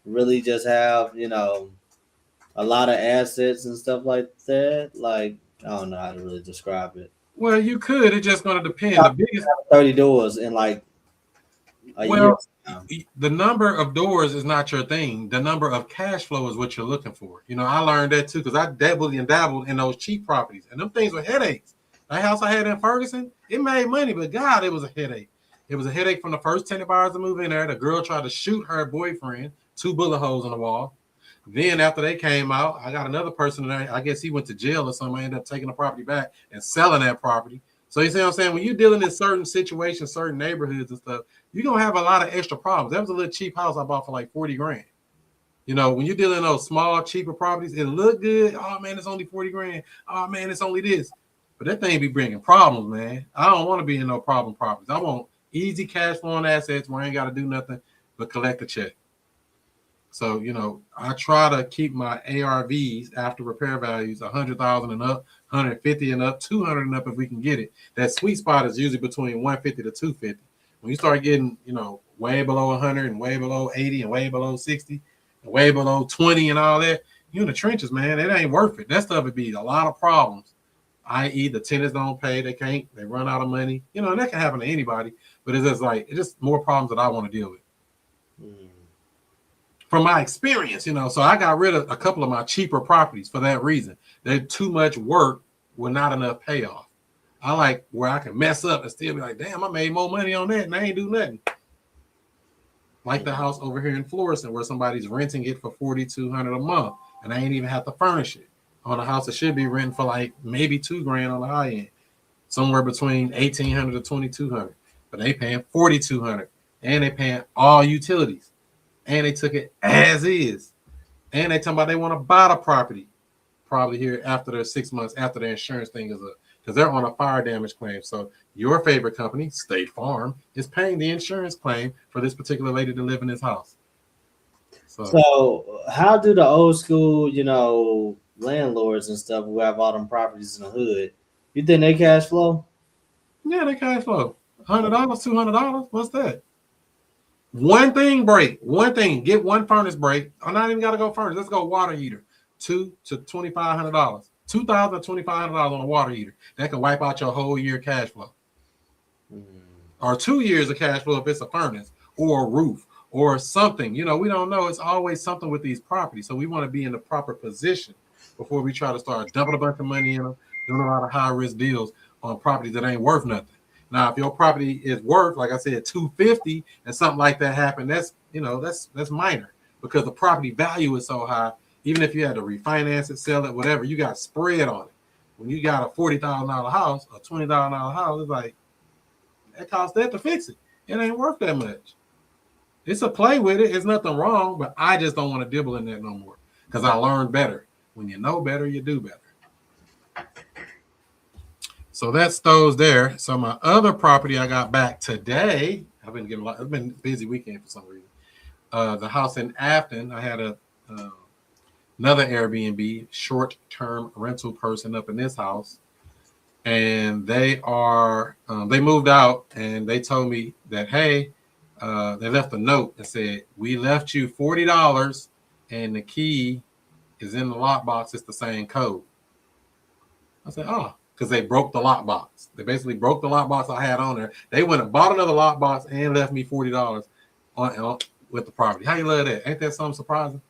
really just have, a lot of assets and stuff like that? Like, I don't know how to really describe it. Well, you could. It's just going to depend. The biggest 30 doors in like a year. The number of doors is not your thing. The number of cash flow is what you're looking for. I learned that too because I dabbled in those cheap properties, and them things were headaches. That house I had in Ferguson, it made money, but God, it was a headache. It was a headache from the first tenant buyers to move in there. The girl tried to shoot her boyfriend, 2 bullet holes in the wall. Then after they came out, I got another person in there. I guess he went to jail or something. I ended up taking the property back and selling that property. So you see what I'm saying? When you're dealing in certain situations, certain neighborhoods and stuff, you're gonna have a lot of extra problems. That was a little cheap house I bought for like 40 grand. You know, when you're dealing in those small, cheaper properties, it look good. Oh man, it's only 40 grand. Oh man, it's only this. But that thing be bringing problems, man. I don't want to be in no problem properties. I want easy cash flowing assets where I ain't got to do nothing but collect a check. So, you know, I try to keep my ARVs after repair values 100,000 and up, 150 and up, 200 and up if we can get it. That sweet spot is usually between 150 to 250. When you start getting, you know, way below 100 and way below 80 and way below 60 and way below 20 and all that, you in the trenches, man. It ain't worth it. That stuff would be a lot of problems, i.e. the tenants don't pay, they run out of money. You know, and that can happen to anybody, but it's just more problems that I want to deal with. From my experience, you know, so I got rid of a couple of my cheaper properties for that reason. They're too much work with not enough payoff. I like where I can mess up and still be like, damn, I made more money on that and I ain't do nothing. Like the house over here in Florissant where somebody's renting it for $4,200 a month and I ain't even have to furnish it. On a house that should be renting for like maybe $2 grand on the high end, somewhere between $1,800 to $2,200, but they paying $4,200 and they paying all utilities. And they took it as is. And they talking about they want to buy the property probably here after their 6 months after their insurance thing is up because they're on a fire damage claim. So your favorite company, State Farm, is paying the insurance claim for this particular lady to live in this house. So how do the old school, you know, landlords and stuff who have all them properties in the hood, you think they cash flow? Yeah, they cash flow. $100, $200. What's that? One thing break, get one furnace break. I'm not even gotta go furnace. Let's go water heater. $2,000 to $2,500. $2,000 to $2,500 on a water heater. That can wipe out your whole year cash flow. Or 2 years of cash flow if it's a furnace or a roof or something. You know, we don't know. It's always something with these properties. So we want to be in the proper position before we try to start dumping a bunch of money in them, doing a lot of high risk deals on properties that ain't worth nothing. Now, if your property is worth, like I said, $250 and something like that happened, that's minor because the property value is so high. Even if you had to refinance it, sell it, whatever, you got spread on it. When you got a $40,000 house, a $20,000 house, it's like that costs that to fix it. It ain't worth that much. It's a play with it. It's nothing wrong, but I just don't want to dibble in that no more because I learned better. When you know better, you do better. So that's those there. So my other property I got back today. I've been getting it's been a busy weekend for some reason. The house in Afton, I had another Airbnb short-term rental person up in this house, and they moved out and they told me that hey, they left a note that said we left you $40 and the key is in the lockbox. It's the same code. I said, oh. Because they broke the lockbox. They basically broke the lockbox I had on there. They went and bought another lockbox and left me $40 on with the property. How you love that? Ain't that something surprising?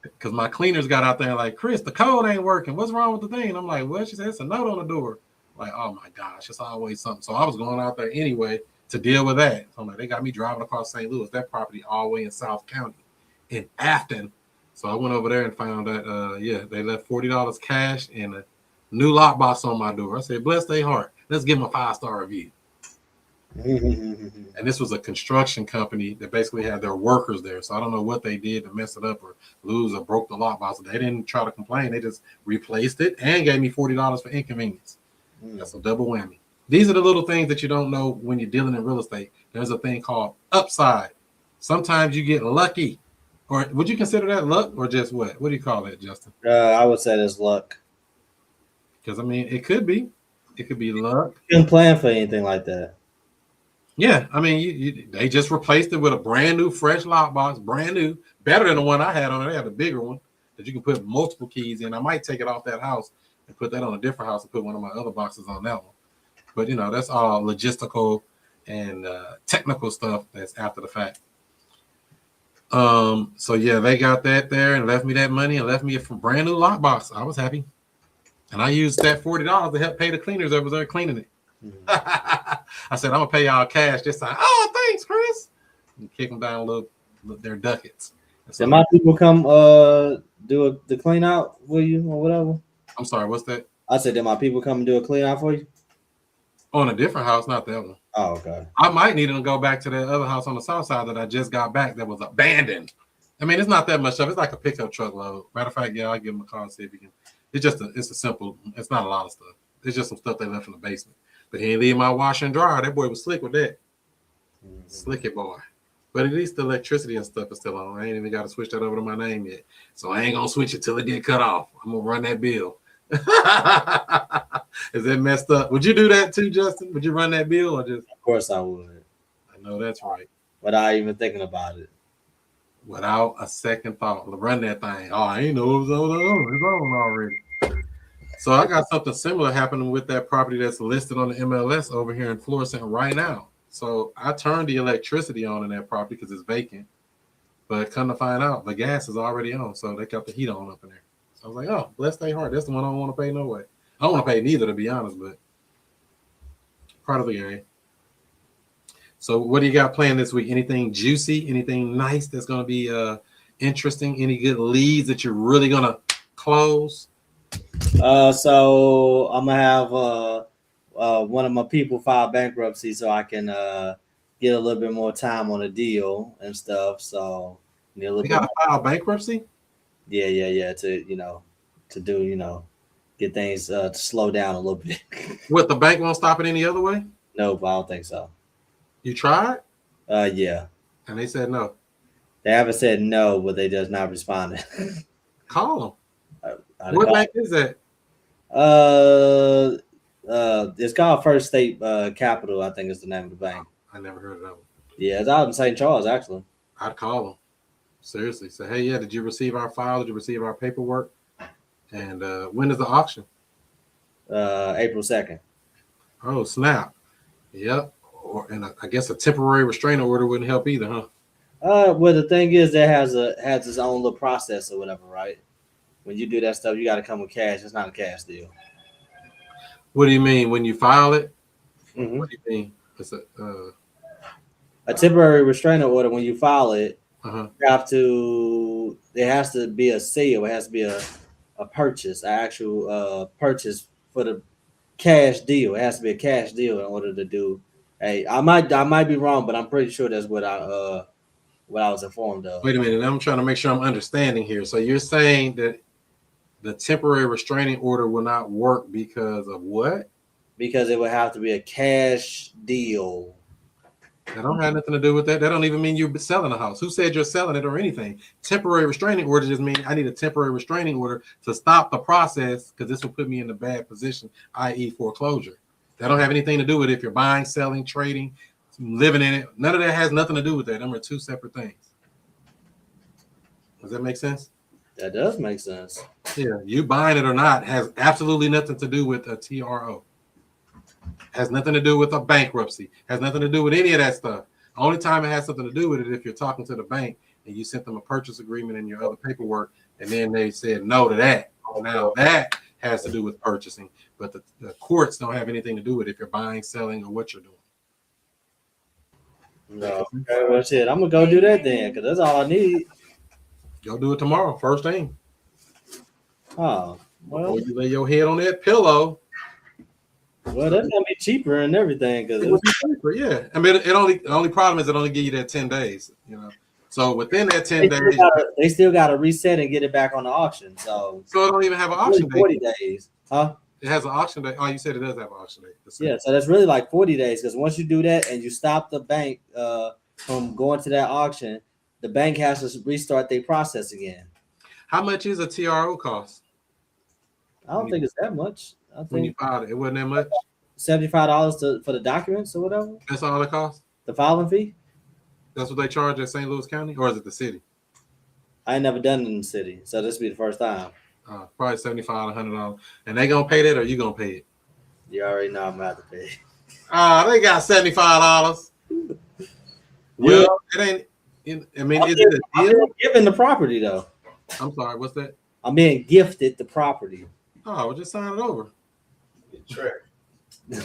Because my cleaners got out there like, Chris, the code ain't working. What's wrong with the thing? And I'm like, well, she said it's a note on the door. Like, oh my gosh, it's always something. So I was going out there anyway to deal with that. So I'm like, they got me driving across St. Louis. That property all the way in South County in Afton. So I went over there and found that, they left $40 cash and a new lockbox on my door. I said, bless their heart. Let's give them a 5-star review. And this was a construction company that basically had their workers there. So I don't know what they did to mess it up or lose or broke the lockbox. They didn't try to complain. They just replaced it and gave me $40 for inconvenience. That's a double whammy. These are the little things that you don't know when you're dealing in real estate. There's a thing called upside. Sometimes you get lucky. Or would you consider that luck or just what? What do you call that, Justin? I would say that's luck. Because, I mean, it could be. It could be luck. You didn't plan for anything like that. Yeah, I mean, they just replaced it with a brand new, fresh lockbox, brand new, better than the one I had on it. They had a bigger one that you can put multiple keys in. I might take it off that house and put that on a different house and put one of my other boxes on that one. But, you know, that's all logistical and technical stuff that's after the fact. So, yeah, they got that there and left me that money and left me a brand new lockbox. I was happy. And I used that $40 to help pay the cleaners that was there cleaning it. I said, I'm going to pay y'all cash this time. Oh, thanks, Chris. And kick them down a little, their ducats. So, did my people come do the clean out for you or whatever? I'm sorry, what's that? I said, did my people come and do a clean out for you? On a different house, not that one. Oh, okay. I might need to go back to that other house on the south side that I just got back that was abandoned. I mean, it's not that much stuff. It's like a pickup truck load. Matter of fact, yeah, I'll give him a call and see if he can. It's a simple, it's not a lot of stuff. It's just some stuff they left in the basement. But he ain't leave my washer and dryer. That boy was slick with that. Slicky boy. But at least the electricity and stuff is still on. I ain't even got to switch that over to my name yet. So I ain't going to switch it till it get cut off. I'm going to run that bill. Is it messed up? Would you do that too, Justin? Would you run that bill or just? Of course I would. I know that's right. Without even thinking about it. Without a second thought. Run that thing. Oh, I ain't know it was on. It's on already. So I got something similar happening with that property that's listed on the MLS over here in Florissant right now. So I turned the electricity on in that property because it's vacant. But come to find out, the gas is already on. So they kept the heat on up in there. So I was like, oh, bless their heart. That's the one I don't want to pay no way. I don't want to pay neither, to be honest, but part of the game. So what do you got planned this week? Anything juicy? Anything nice that's going to be interesting? Any good leads that you're really going to close? So I'm going to have one of my people file bankruptcy so I can get a little bit more time on a deal and stuff. So you got to file bankruptcy? Yeah. To do, get things to slow down a little bit. What, the bank won't stop it any other way? No, but I don't think so. You tried? Yeah. And they said no. They haven't said no, but they just not responding. Call them. What bank is that? It's called First State Capital, I think is the name of the bank. I never heard of that one. Yeah, it's out in St. Charles, actually. I'd call them. Seriously. Say, hey, yeah, did you receive our file? Did you receive our paperwork? And when is the auction? April 2nd. Oh, snap. Yep. And I guess a temporary restraining order wouldn't help either, huh? Well, the thing is, that has its own little process or whatever, right? When you do that stuff, you got to come with cash. It's not a cash deal. What do you mean when you file it? Mm-hmm. What do you mean? It's a temporary restraining order. When you file it, uh-huh. you have to. There has to be a sale. It has to be a purchase, an actual purchase for the cash deal. It has to be a cash deal in order to do. Hey, I might be wrong, but I'm pretty sure that's what I was informed of. Wait a minute, I'm trying to make sure I'm understanding here. So you're saying that the temporary restraining order will not work because of what? Because it would have to be a cash deal. That don't have nothing to do with that. That don't even mean you're selling a house. Who said you're selling it or anything? Temporary restraining order just means I need a temporary restraining order to stop the process because this will put me in a bad position, i.e. foreclosure. That don't have anything to do with if you're buying, selling, trading, living in it. None of that has nothing to do with that. Them are two separate things. Does that make sense? That does make sense. Yeah, you buying it or not has absolutely nothing to do with a TRO. Has nothing to do with a bankruptcy. Has nothing to do with any of that stuff. The only time it has something to do with it if you're talking to the bank and you sent them a purchase agreement and your other paperwork, and then they said no to that. Now that has to do with purchasing, but the courts don't have anything to do with if you're buying, selling, or what you're doing. No, okay, well, shit, I'm gonna go do that then, because that's all I need. Go do it tomorrow, first thing. Oh, well, before you lay your head on that pillow. Well, that's gonna be cheaper and everything, because it would be cheaper. Yeah, I mean, the only problem is it only give you that 10 days. So within that 10 days, they still got to reset and get it back on the auction. So it don't even have an auction date. 40 days, huh? It has an auction date. Oh, you said it does have an auction date. Yeah, so that's really like 40 days, because once you do that and you stop the bank from going to that auction, the bank has to restart their process again. How much is a TRO cost? I don't think it's that much. I think when you filed it, it wasn't that much. $75 for the documents or whatever. That's all it costs. The filing fee. That's what they charge at St. Louis County, or is it the city? I ain't never done it in the city, so this will be the first time. Probably $75, $100, and they gonna pay that, or you gonna pay it? You already know I'm gonna have to pay. They got $75. Well, it ain't. I mean, is it a deal? I'm giving the property though. I'm sorry. What's that? I'm being gifted the property. Oh, well, just sign it over. Trash. No,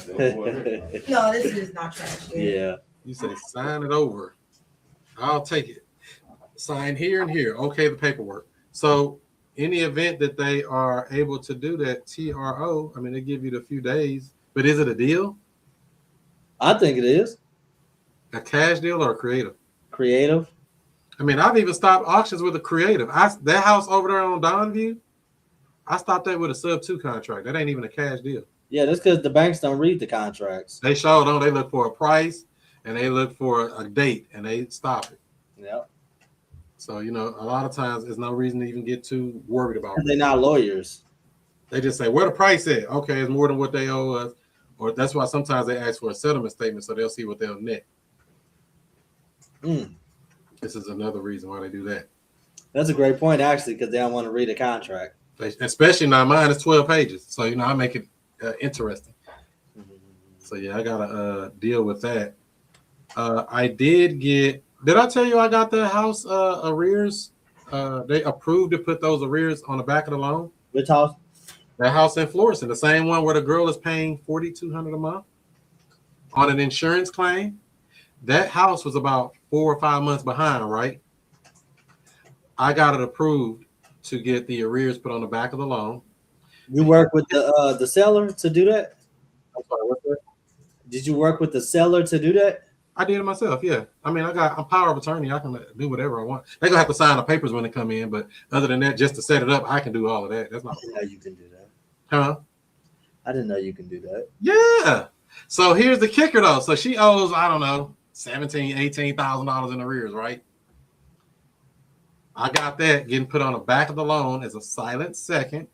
this is not trash. Yeah. You say sign it over. I'll take it. Sign here and here. Okay, the paperwork. So, in the event that they are able to do that TRO, I mean, they give you the few days. But is it a deal? I think it is A cash deal or a creative? creative. I mean, I've even stopped auctions with a creative. That house over there on Donview, I stopped that with a sub-2 contract. That ain't even a cash deal. Yeah, that's because the banks don't read the contracts. They show don't. They look for a price and they look for a date and they stop it. Yep. So, you know, a lot of times there's no reason to even get too worried about it. They're not lawyers. They just say, where the price at? Okay, it's more than what they owe us. Or that's why sometimes they ask for a settlement statement so they'll see what they'll net. This is another reason why they do that. That's a great point, actually, because they don't want to read a contract. Especially now, mine is 12 pages. So, you know, I make it interesting. So, yeah, I got to deal with that. I did I tell you I got the house arrears? They approved to put those arrears on the back of the loan. Which house? That house in Florissant, the same one where the girl is paying $4,200 a month on an insurance claim. That house was about 4 or 5 months behind, right? I got it approved to get the arrears put on the back of the loan. You work with the seller to do that? I'm sorry, what's that? Did you work with the seller to do that? I did it myself, yeah. I mean, I'm power of attorney. I can do whatever I want. They're going to have to sign the papers when they come in, but other than that, just to set it up, I can do all of that. That's not. I didn't know you can do that. Huh? I didn't know you can do that. Yeah. So here's the kicker, though. So she owes, I don't know, $17,000, $18,000 in arrears, right? I got that getting put on the back of the loan as a silent second.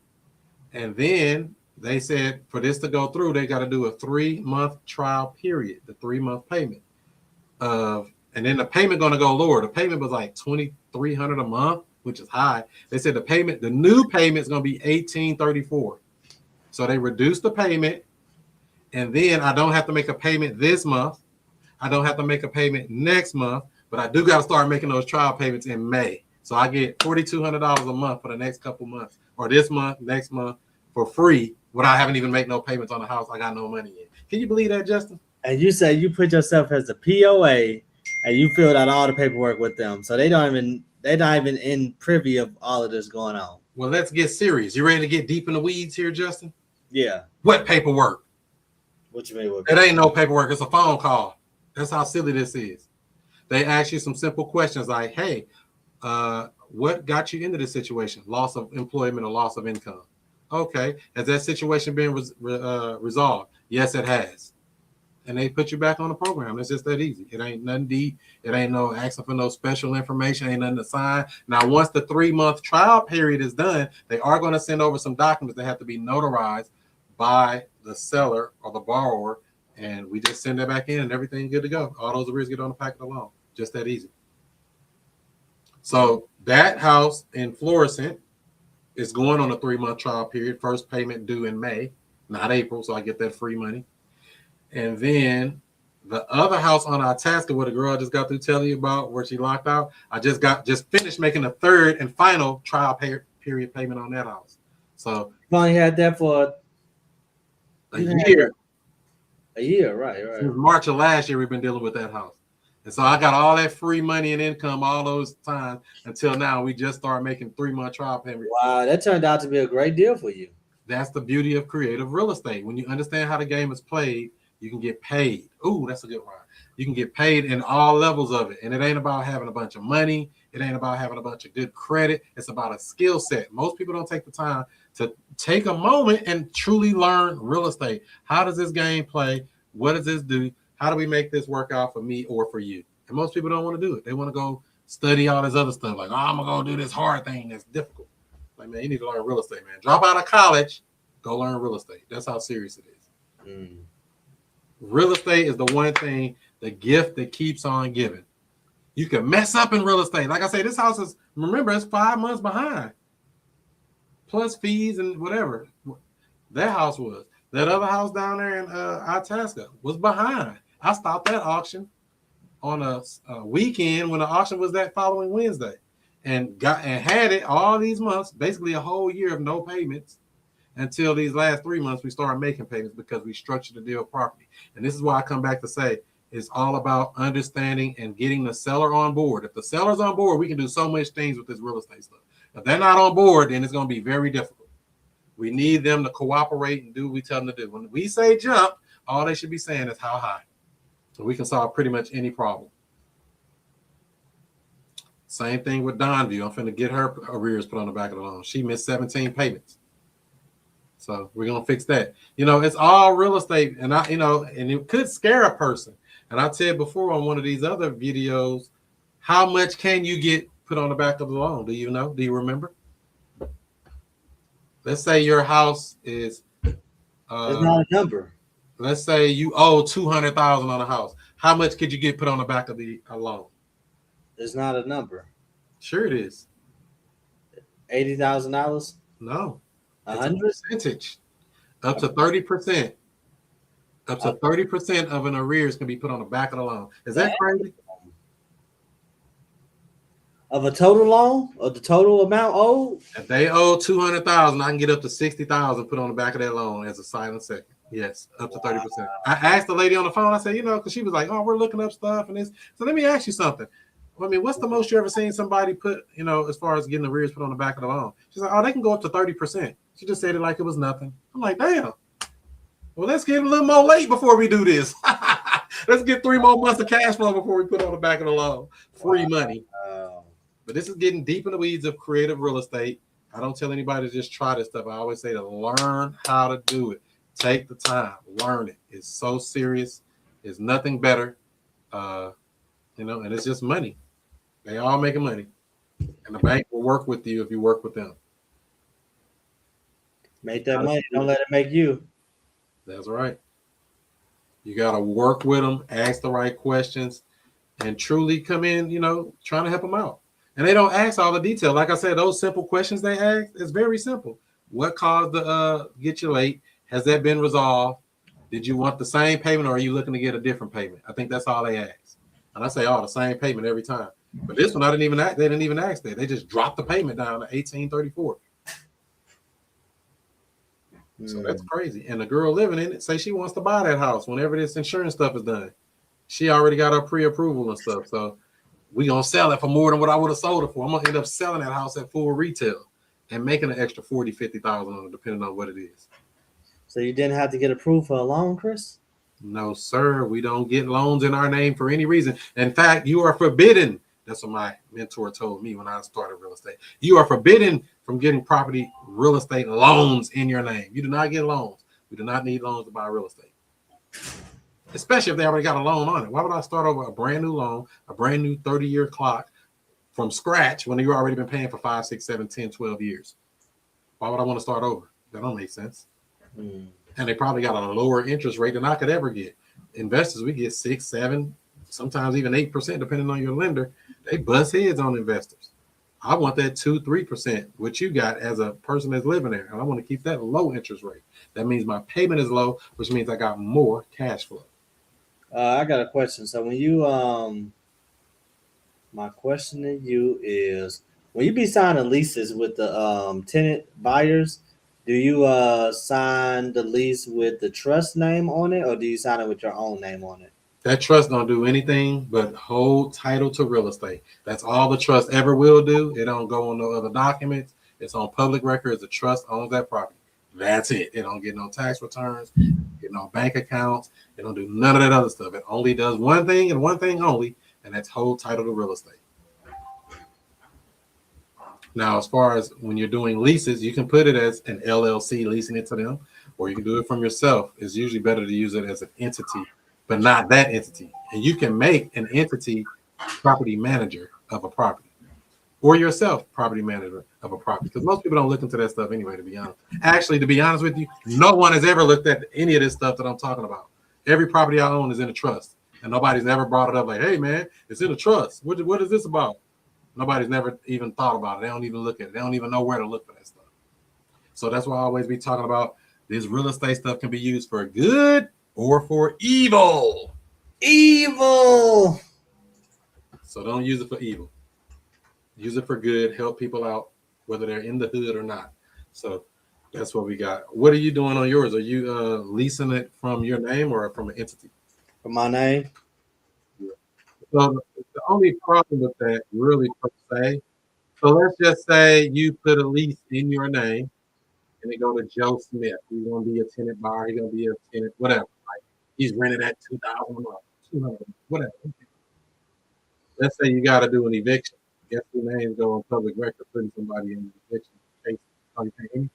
And then they said for this to go through, they got to do a 3-month trial period, the 3-month payment. And then the payment going to go lower. The payment was like $2,300 a month, which is high. They said the new payment is going to be $1,834. So they reduced the payment, and then I don't have to make a payment this month. I don't have to make a payment next month, but I do got to start making those trial payments in May. So I get $4,200 a month for the next couple months, or this month, next month, for free, without having to even make no payments on the house. I got no money in. Can you believe that, Justin? And you say you put yourself as a POA, and you filled out all the paperwork with them, so they're not even in privy of all of this going on. Well, let's get serious. You ready to get deep in the weeds here, Justin? Yeah. What paperwork? What you mean? It ain't no paperwork. It's a phone call. That's how silly this is. They ask you some simple questions like, hey, what got you into this situation? Loss of employment or loss of income. Okay. Has that situation been resolved? Yes, it has. And they put you back on the program. It's just that easy. It ain't nothing deep. It ain't no asking for no special information. Ain't nothing to sign. Now, once the 3-month trial period is done, they are going to send over some documents that have to be notarized by the seller or the borrower. And we just send that back in and everything's good to go. All those arrears get on the back of the loan. Just that easy. So that house in Florissant is going on a 3-month trial period. First payment due in May, not April. So I get that free money. And then the other house on Itasca, where the girl I just got through telling you about, where she locked out, I just finished making the 3rd and final trial period payment on that house. So you only had that for a year. A year, right. Since March of last year, we've been dealing with that house. And so I got all that free money and income all those times until now. We just started making 3-month trial payments. Wow, that turned out to be a great deal for you. That's the beauty of creative real estate. When you understand how the game is played, you can get paid. Ooh, that's a good one. You can get paid in all levels of it. And it ain't about having a bunch of money. It ain't about having a bunch of good credit. It's about a skill set. Most people don't take the time to take a moment and truly learn real estate. How does this game play? What does this do? How do we make this work out for me or for you? And most people don't want to do it. They want to go study all this other stuff. Like, oh, I'm going to go do this hard thing that's difficult. Like, man, you need to learn real estate, man. Drop out of college, go learn real estate. That's how serious it is. Real estate is the one thing, the gift that keeps on giving. You can mess up in real estate. Like I say, this house is, remember, it's 5 months behind. Plus fees and whatever. That house was. That other house down there in Itasca was behind. I stopped that auction on a weekend when the auction was that following Wednesday, and had it all these months, basically a whole year of no payments, until these last 3 months we started making payments because we structured the deal properly. And this is why I come back to say it's all about understanding and getting the seller on board. If the seller's on board, we can do so much things with this real estate stuff. If they're not on board, then it's going to be very difficult. We need them to cooperate and do what we tell them to do. When we say jump, all they should be saying is how high. So we can solve pretty much any problem. Same thing with Donview. I'm finna get her arrears put on the back of the loan. She missed 17 payments. So we're gonna fix that. You know, it's all real estate, and and it could scare a person. And I said before on one of these other videos, how much can you get put on the back of the loan? Do you know? Do you remember? Let's say your house is It's not a number. Let's say you owe $200,000 on a house. How much could you get put on the back of the loan? It's not a number. Sure it is. $80,000? No. It's 100? a percentage. Up to 30%. Up to 30% of an arrears can be put on the back of the loan. Is that crazy? Of a total loan? Of the total amount owed? If they owe $200,000, I can get up to $60,000 put on the back of that loan as a silent second. Yes, up to 30%. I asked the lady on the phone, I said, because she was like, oh, we're looking up stuff and this. So let me ask you something. I mean, what's the most you ever seen somebody put, as far as getting arrears put on the back of the loan? She's like, oh, they can go up to 30%. She just said it like it was nothing. I'm like, damn. Well, let's get a little more late before we do this. Let's get 3 more months of cash flow before we put on the back of the loan. Free money. But this is getting deep in the weeds of creative real estate. I don't tell anybody to just try this stuff. I always say to learn how to do it. Take the time. Learn it. It's so serious. It's nothing better. And it's just money. They all making money. And the bank will work with you if you work with them. Make that money. Don't let it make you. That's right. You got to work with them, ask the right questions, and truly come in, trying to help them out. And they don't ask all the detail. Like I said, those simple questions they ask is very simple. What caused the get you late? Has that been resolved? Did you want the same payment or are you looking to get a different payment? I think that's all they ask. And I say, the same payment every time. But this one, they didn't even ask that. They just dropped the payment down to $1,834. So that's crazy. And the girl living in it say she wants to buy that house whenever this insurance stuff is done. She already got her pre-approval and stuff. So we gonna sell it for more than what I would have sold it for. I'm gonna end up selling that house at full retail and making an extra $40,000, $50,000 on it, depending on what it is. So you didn't have to get approved for a loan, Chris? No, sir. We don't get loans in our name for any reason. In fact, you are forbidden. That's what my mentor told me when I started real estate. You are forbidden from getting property real estate loans in your name. You do not get loans. We do not need loans to buy real estate. Especially if they already got a loan on it. Why would I start over a brand new loan, a brand new 30-year clock from scratch when you've already been paying for 5, 6, 7, 10, 12 years? Why would I want to start over? That don't make sense. And they probably got a lower interest rate than I could ever get. Investors, we get 6, 7, sometimes even 8%, depending on your lender. They bust heads on investors. I want that 2, 3%, what you got as a person that's living there. And I want to keep that low interest rate. That means my payment is low, which means I got more cash flow. I got a question. So when you, my question to you is, when you be signing leases with the tenant buyers, do you sign the lease with the trust name on it, or do you sign it with your own name on it? That trust don't do anything but hold title to real estate. That's all the trust ever will do. It don't go on no other documents. It's on public records. The trust owns that property. That's it. It don't get no tax returns, get no bank accounts. It don't do none of that other stuff. It only does one thing and one thing only, and that's hold title to real estate. Now, as far as when you're doing leases, you can put it as an LLC, leasing it to them, or you can do it from yourself. It's usually better to use it as an entity, but not that entity. And you can make an entity property manager of a property, or yourself property manager of a property, because most people don't look into that stuff anyway, to be honest. Actually, to be honest with you, no one has ever looked at any of this stuff that I'm talking about. Every property I own is in a trust, and nobody's ever brought it up like, hey, man, it's in a trust. What is this about? Nobody's never even thought about it. They don't even look at it. They don't even know where to look for that stuff. So that's why I always be talking about this real estate stuff can be used for good or for evil. Evil. So don't use it for evil. Use it for good. Help people out, whether they're in the hood or not. So that's what we got. What are you doing on yours? Are you leasing it from your name or from an entity? From my name. So the only problem with that, really, per se, so let's just say you put a lease in your name and it go to Joe Smith. He's going to be a tenant buyer. He's going to be a tenant, whatever. Like he's renting at $2,000 a month. whatever. Let's say you got to do an eviction. Guess your names go on public record, putting somebody in the eviction case. Oh, you can't hear me?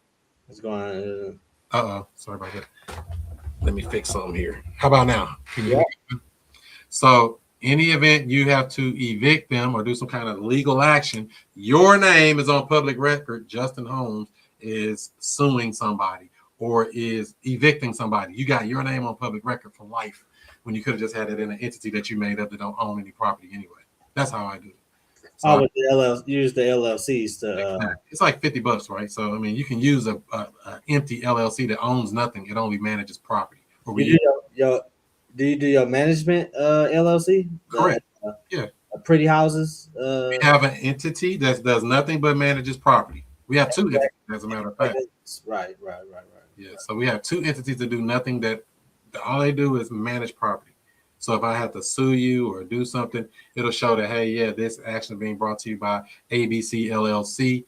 What's going on? Uh-oh. Sorry about that. Let me fix something here. How about now? Can you Yeah. hear me? So, any event you have to evict them or do some kind of legal action, your name is on public record. Justin Holmes is suing somebody or is evicting somebody. You got your name on public record for life when you could have just had it in an entity that you made up that don't own any property anyway. That's how I do it. So With the use the LLCs to. it's like $50, right? So I mean, you can use a empty LLC that owns nothing; it only manages property. Or You do you do your management LLC? Correct. Yeah. Pretty houses. We have an entity that does nothing but manages property. We have two entities, as a matter of fact. Right. Yeah. So we have two entities that do nothing. That all they do is manage property. So if I have to sue you or do something, it'll show that, hey, yeah, this action is being brought to you by ABC LLC,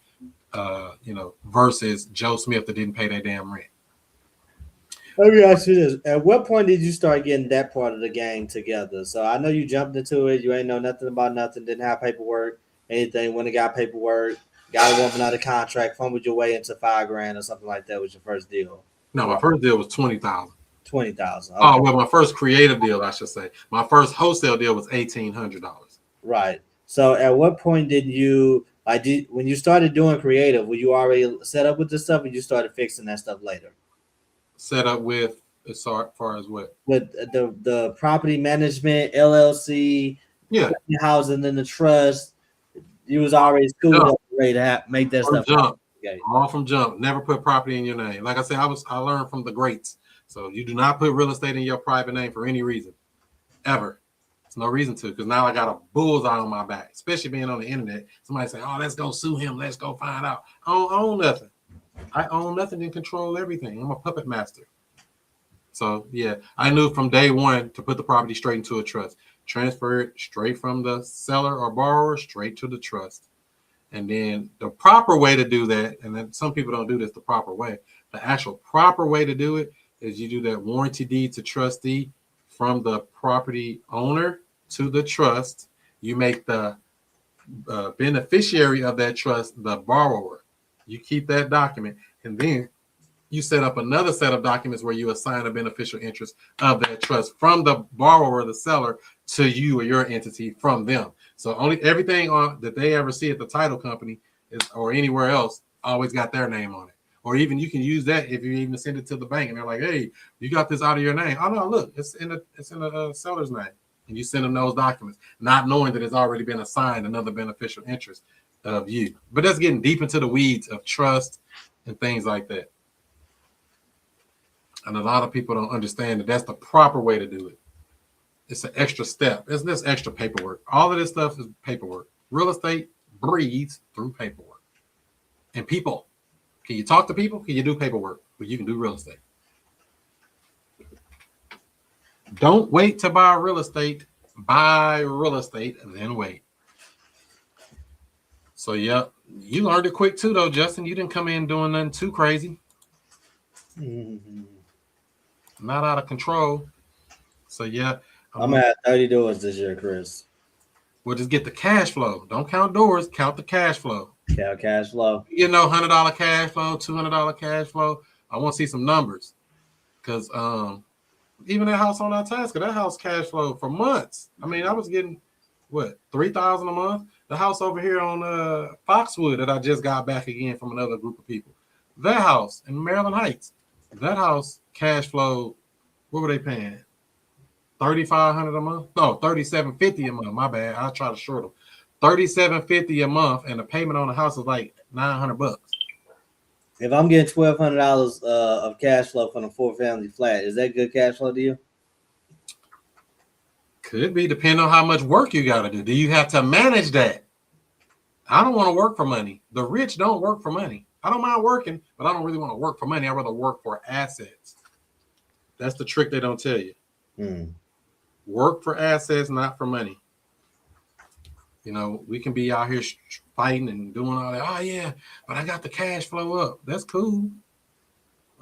versus Joe Smith that didn't pay their damn rent. Let me ask you this: at what point did you start getting that part of the gang together? So I know you jumped into it. You ain't know nothing about nothing. Didn't have paperwork, anything. When it got paperwork, got a woman out of contract, fumbled your way into $5,000 or something like that. Was your first deal? No, my first deal was $20,000. 20,000. Oh, well, my first creative deal, I should say. My first wholesale deal was $1,800. Right. So at what point did you when you started doing creative, were you already set up with this stuff, or you started fixing that stuff later? Set up with as far as what? With the property management LLC, yeah, housing in the trust. You was already schooled up, ready to make that from stuff. Jump. Okay. All from jump. Never put property in your name. Like I said, I learned from the greats. So you do not put real estate in your private name for any reason, ever. There's no reason to, because now I got a bullseye on my back, especially being on the internet. Somebody say, oh, let's go sue him. Let's go find out. I don't own nothing. I own nothing and control everything. I'm a puppet master. So, yeah, I knew from day one to put the property straight into a trust. Transfer it straight from the seller or borrower straight to the trust. And then the proper way to do that, and then some people don't do this the proper way, the actual proper way to do it is you do that warranty deed to trustee from the property owner to the trust. You make the beneficiary of that trust the borrower. You keep that document, and then you set up another set of documents where you assign a beneficial interest of that trust from the borrower, the seller, to you or your entity from them. So only everything that they ever see at the title company or anywhere else always got their name on it. Or even you can use that if you even send it to the bank and they're like, hey, you got this out of your name. Oh no, look, it's in the seller's name. And you send them those documents, not knowing that it's already been assigned another beneficial interest of you. But that's getting deep into the weeds of trust and things like that. And a lot of people don't understand that that's the proper way to do it. It's an extra step. It's this extra paperwork. All of this stuff is paperwork. Real estate breathes through paperwork. And people. Can you talk to people? Can you do paperwork? Well, you can do real estate. Don't wait to buy real estate. Buy real estate and then wait. So, yeah, you learned it quick too, though, Justin. You didn't come in doing nothing too crazy. Mm-hmm. Not out of control. So, yeah. I'm gonna have 30 doors this year, Chris. We'll just get the cash flow. Don't count doors. Count the cash flow. Count cash flow. You know, $100 cash flow, $200 cash flow. I want to see some numbers, because even that house on Itasca, that house cash flow for months. I mean, I was getting what, $3,000 a month. The house over here on Foxwood that I just got back again from another group of people. That house in Maryland Heights, that house cash flow. What were they paying? $3,500 a month? No, $3,750 a month. My bad. I'll try to short them. $3,750 a month, and the payment on the house is like $900. If I'm getting $1,200 of cash flow from a 4-family flat, is that good cash flow to you? Could be, depending on how much work you got to do. Do you have to manage that? I don't want to work for money. The rich don't work for money. I don't mind working, but I don't really want to work for money. I'd rather work for assets. That's the trick they don't tell you. Work for assets, not for money. You know, we can be out here fighting and doing all that. Oh, yeah, but I got the cash flow up. That's cool.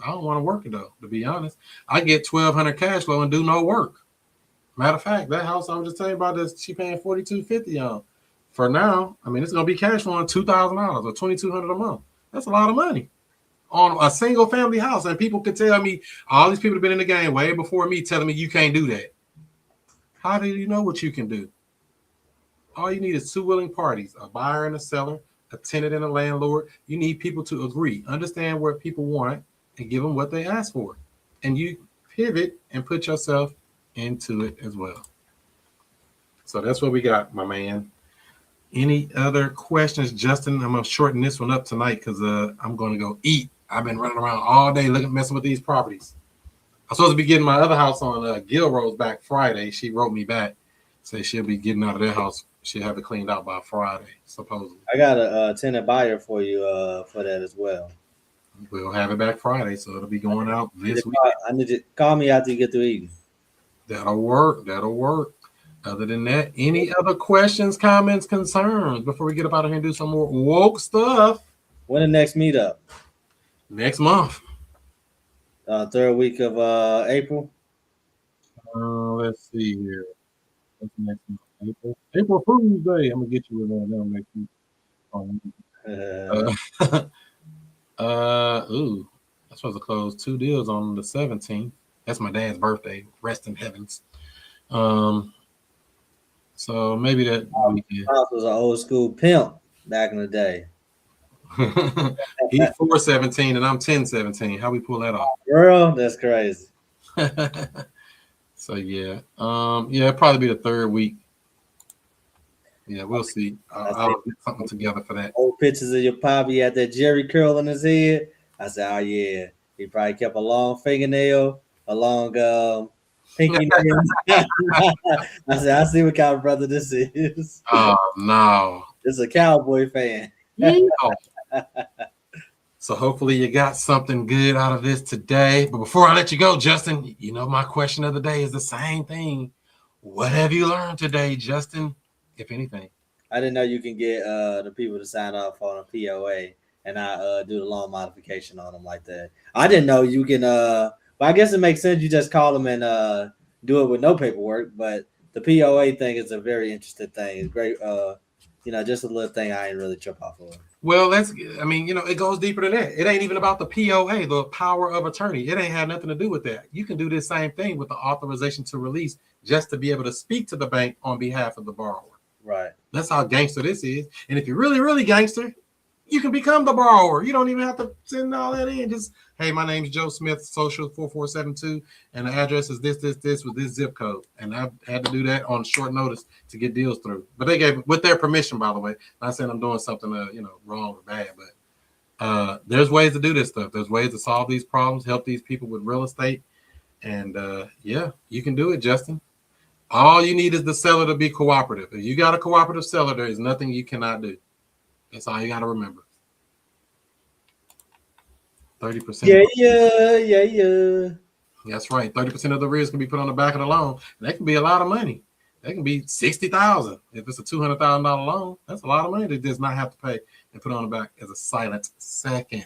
I don't want to work it, though, to be honest. I get $1,200 cash flow and do no work. Matter of fact, that house I was just telling you about, this she paying $4,250 on. For now, I mean, it's gonna be cash flowing $2,000 or $2,200 a month. That's a lot of money on a single family house. And people could tell me, all these people have been in the game way before me, telling me you can't do that. How do you know what you can do? All you need is two willing parties, a buyer and a seller, a tenant and a landlord. You need people to agree, understand what people want, and give them what they ask for. And you pivot and put yourself into it as well. So that's what we got, my man. Any other questions, Justin? I'm gonna shorten this one up tonight because I'm gonna go eat. I've been running around all day messing with these properties. I'm supposed to be getting my other house on Gilroy's back Friday. She wrote me back, say she'll be getting out of their house. She'll have it cleaned out by Friday, supposedly. I got a tenant buyer for you for that as well. We'll have it back Friday, so it'll be going out this week. I need you to call me after you get through eating. That'll work. That'll work. Other than that, any other questions, comments, concerns before we get up out of here and do some more woke stuff? When the next meetup? Next month. Third week of April. Let's see here. What's next month? April Fool's Day. I'm gonna get you with them next week. Ooh, I'm supposed to close 2 deals on the 17th. That's my dad's birthday. Rest in heavens. So maybe that weekend. House was an old school pimp back in the day. He's 417 and I'm 1017. How we pull that off? Girl, that's crazy. So yeah, it'll probably be the third week. Yeah, we'll see. I'll get something together for that. Old pictures of your poppy had that Jerry curl in his head. I said, oh yeah, he probably kept a long fingernail, a long pinky nail. I said, I see what kind of brother this is. Oh no, it's a Cowboy fan. So hopefully you got something good out of this today. But before I let you go, Justin, you know my question of the day is the same thing. What have you learned today, Justin, if anything? I didn't know you can get the people to sign off on a POA and I do the loan modification on them like that. I didn't know you can but I guess it makes sense. You just call them and do it with no paperwork. But the POA thing is a very interesting thing. It's great. Just a little thing I ain't really trip off of. Well, it goes deeper than that. It ain't even about the POA, the power of attorney. It ain't have nothing to do with that. You can do this same thing with the authorization to release just to be able to speak to the bank on behalf of the borrower. Right. That's how gangster this is. And if you're really, really gangster, you can become the borrower. You don't even have to send all that in. Just, hey, my name's Joe Smith, social 4472, and the address is this with this zip code. And I had to do that on short notice to get deals through. But they gave, with their permission, by the way. Not saying I'm doing something wrong or bad, but there's ways to do this stuff. There's ways to solve these problems, help these people with real estate. And you can do it, Justin. All you need is the seller to be cooperative. If you got a cooperative seller, there is nothing you cannot do. That's all you got to remember. 30%. Yeah. That's right. 30% of the risk can be put on the back of the loan. And that can be a lot of money. That can be $60,000. If it's a $200,000 loan, that's a lot of money that does not have to pay and put on the back as a silent second.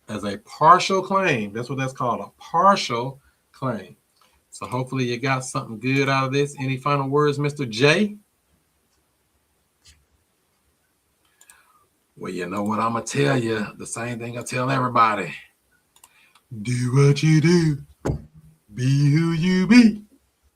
As a partial claim. That's what that's called, a partial claim. So hopefully you got something good out of this. Any final words, Mr. J? Well, you know what I'm going to tell you. The same thing I tell everybody. Do what you do. Be who you be.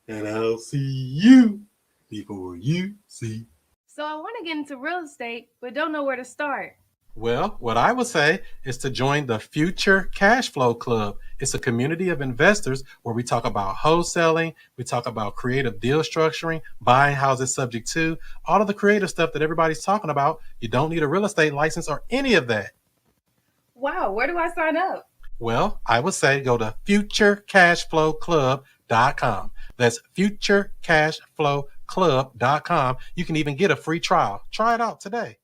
And I'll see you before you see. So I want to get into real estate, but don't know where to start. Well, what I would say is to join the Future Cash Flow Club. It's a community of investors where we talk about wholesaling, we talk about creative deal structuring, buying houses subject to, all of the creative stuff that everybody's talking about. You don't need a real estate license or any of that. Wow, where do I sign up? Well, I would say go to futurecashflowclub.com. That's futurecashflowclub.com. You can even get a free trial. Try it out today.